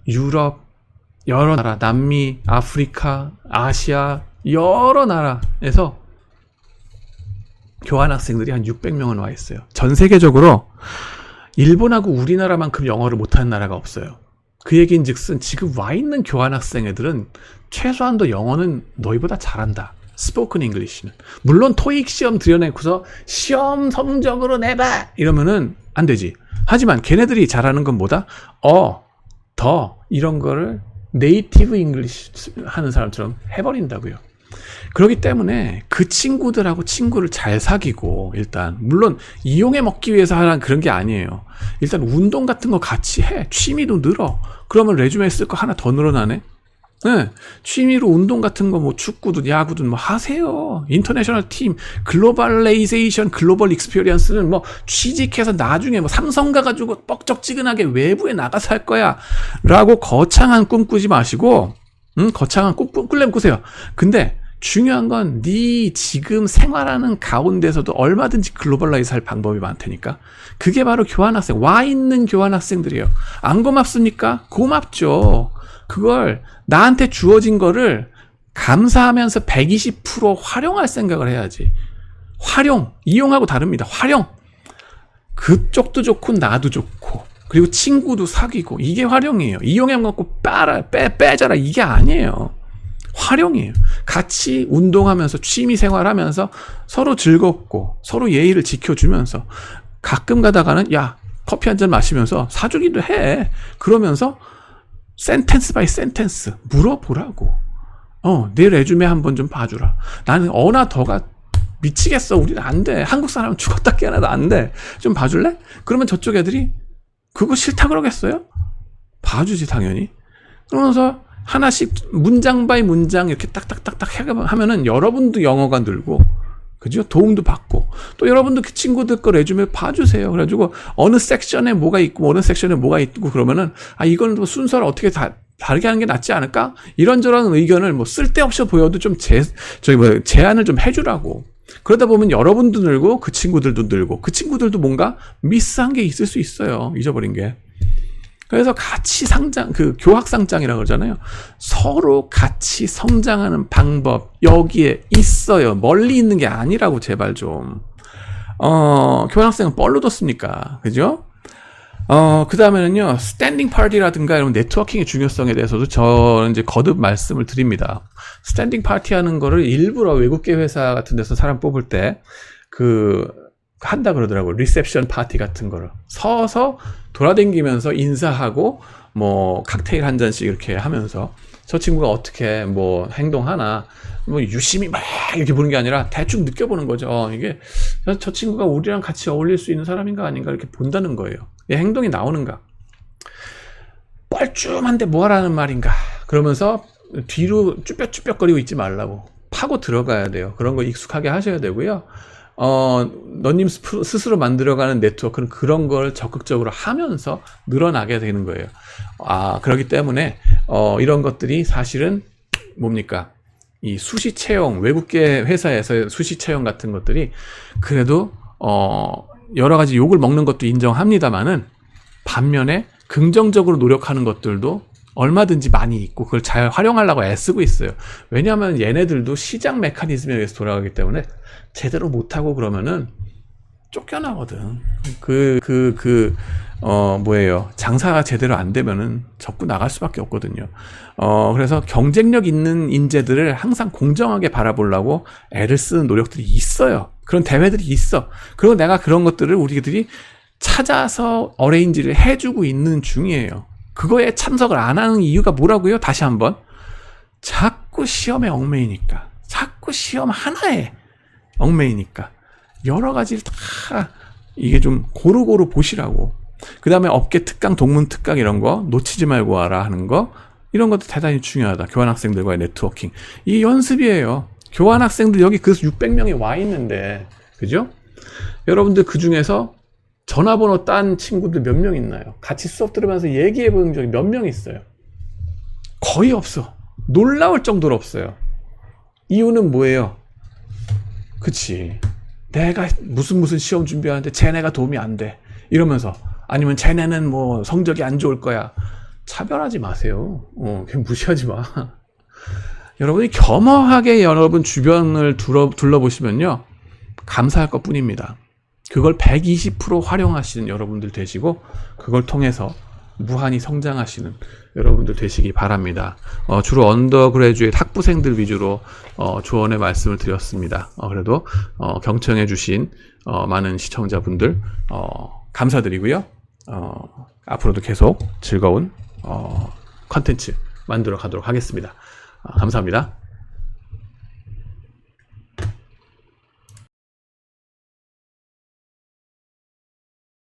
유럽, 여러 나라, 남미, 아프리카, 아시아 여러 나라에서 교환 학생들이 한 600명은 와 있어요. 전 세계적으로 일본하고 우리나라만큼 영어를 못하는 나라가 없어요. 그 얘기인 즉슨 지금 와 있는 교환 학생 애들은 최소한도 영어는 너희보다 잘한다. 스포큰 잉글리시는. 물론 토익 시험 들여내고서 시험 성적으로 내봐 이러면은 안 되지. 하지만 걔네들이 잘하는 건 뭐다? 더 이런 거를 네이티브 잉글리시 하는 사람처럼 해버린다고요. 그렇기 때문에 그 친구들하고 친구를 잘 사귀고 일단 물론 이용해 먹기 위해서 하는 그런 게 아니에요. 일단 운동 같은 거 같이 해. 취미도 늘어. 그러면 레주메에 쓸 거 하나 더 늘어나네. 네, 취미로 운동 같은 거 뭐 축구든 야구든 뭐 하세요. 인터내셔널 팀, 글로벌레이제이션, 글로벌 익스피리언스는 뭐 취직해서 나중에 뭐 삼성 가가지고 뻑적지근하게 외부에 나가서 할 거야 라고 거창한 꿈 꾸지 마시고 거창한 꿈꾸려면 꾸세요. 근데 중요한 건 네 지금 생활하는 가운데서도 얼마든지 글로벌라이즈 할 방법이 많다니까. 그게 바로 교환학생, 와 있는 교환학생들이에요. 안 고맙습니까? 고맙죠. 그걸 나한테 주어진 거를 감사하면서 120% 활용할 생각을 해야지. 활용, 이용하고 다릅니다. 활용. 그쪽도 좋고 나도 좋고 그리고 친구도 사귀고 이게 활용이에요. 이용해 갖고 빼자라 이게 아니에요. 활용이에요. 같이 운동하면서 취미 생활하면서 서로 즐겁고 서로 예의를 지켜주면서 가끔 가다가는 야 커피 한 잔 마시면서 사주기도 해. 그러면서 센텐스 바이 센텐스 물어보라고. 내 레주메 한번 좀 봐주라. 나는 어나더가 미치겠어. 우리는 안 돼. 한국 사람은 죽었다 깨어나도 안 돼. 좀 봐줄래? 그러면 저쪽 애들이 그거 싫다 그러겠어요? 봐주지 당연히. 그러면서 하나씩 문장 바이 문장 이렇게 딱딱딱딱 하면은 여러분도 영어가 늘고, 그죠? 도움도 받고, 또 여러분도 그 친구들 거 레주메 봐주세요. 그래가지고 어느 섹션에 뭐가 있고 어느 섹션에 뭐가 있고 그러면은 이거는 뭐 순서를 어떻게 다르게 하는 게 낫지 않을까? 이런저런 의견을 뭐 쓸데없이 보여도 좀 제안을 좀 해주라고. 그러다 보면 여러분도 늘고 그 친구들도 늘고, 그 친구들도 뭔가 미스한 게 있을 수 있어요. 잊어버린 게. 그래서 같이 교학상장이라고 그러잖아요. 서로 같이 성장하는 방법, 여기에 있어요. 멀리 있는 게 아니라고, 제발 좀. 교환학생은 뻘로 뒀습니까? 그죠? 그 다음에는요, 스탠딩 파티라든가 이런 네트워킹의 중요성에 대해서도 저는 이제 거듭 말씀을 드립니다. 스탠딩 파티 하는 거를 일부러 외국계 회사 같은 데서 사람 뽑을 때, 한다 그러더라고요. 리셉션 파티 같은 거를. 서서 돌아다니면서 인사하고, 뭐, 칵테일 한 잔씩 이렇게 하면서, 저 친구가 어떻게 뭐 행동하나, 뭐 유심히 막 이렇게 보는 게 아니라 대충 느껴보는 거죠. 이게, 저 친구가 우리랑 같이 어울릴 수 있는 사람인가 아닌가 이렇게 본다는 거예요. 이 행동이 나오는가. 뻘쭘한데 뭐 하라는 말인가. 그러면서 뒤로 쭈뼛쭈뼛거리고 있지 말라고. 파고 들어가야 돼요. 그런 거 익숙하게 하셔야 되고요. 너님 스스로 만들어가는 네트워크는 그런 걸 적극적으로 하면서 늘어나게 되는 거예요. 그렇기 때문에, 이런 것들이 사실은 뭡니까? 이 수시 채용, 외국계 회사에서 수시 채용 같은 것들이 그래도, 여러 가지 욕을 먹는 것도 인정합니다만은, 반면에 긍정적으로 노력하는 것들도 얼마든지 많이 있고, 그걸 잘 활용하려고 애쓰고 있어요. 왜냐하면 얘네들도 시장 메커니즘에 의해서 돌아가기 때문에 제대로 못하고 그러면은 쫓겨나거든. 장사가 제대로 안 되면은 접고 나갈 수밖에 없거든요. 그래서 경쟁력 있는 인재들을 항상 공정하게 바라보려고 애를 쓰는 노력들이 있어요. 그런 대회들이 있어. 그리고 내가 그런 것들을 우리들이 찾아서 어레인지를 해주고 있는 중이에요. 그거에 참석을 안 하는 이유가 뭐라고요? 다시 한번. 자꾸 시험에 얽매이니까. 자꾸 시험 하나에 얽매이니까. 여러 가지를 다 이게 좀 고루고루 보시라고. 그 다음에 업계 특강, 동문 특강 이런 거 놓치지 말고 와라 하는 거, 이런 것도 대단히 중요하다. 교환학생들과의 네트워킹. 이게 연습이에요. 교환학생들 여기 그래서 600명이 와 있는데, 그죠? 여러분들 그 중에서 전화번호 딴 친구들 몇 명 있나요? 같이 수업 들으면서 얘기해 본 적이 몇 명 있어요? 거의 없어. 놀라울 정도로 없어요. 이유는 뭐예요? 그치. 내가 무슨 시험 준비하는데 쟤네가 도움이 안 돼. 이러면서. 아니면 쟤네는 뭐 성적이 안 좋을 거야. 차별하지 마세요. 그냥 무시하지 마. 여러분이 겸허하게 여러분 주변을 둘러보시면요. 감사할 것 뿐입니다. 그걸 120% 활용하시는 여러분들 되시고, 그걸 통해서 무한히 성장하시는 여러분들 되시기 바랍니다. 주로 언더그래주에이트 학부생들 위주로 조언의 말씀을 드렸습니다. 그래도 경청해 주신 많은 시청자분들 감사드리고요. 앞으로도 계속 즐거운 컨텐츠 만들어 가도록 하겠습니다. 감사합니다.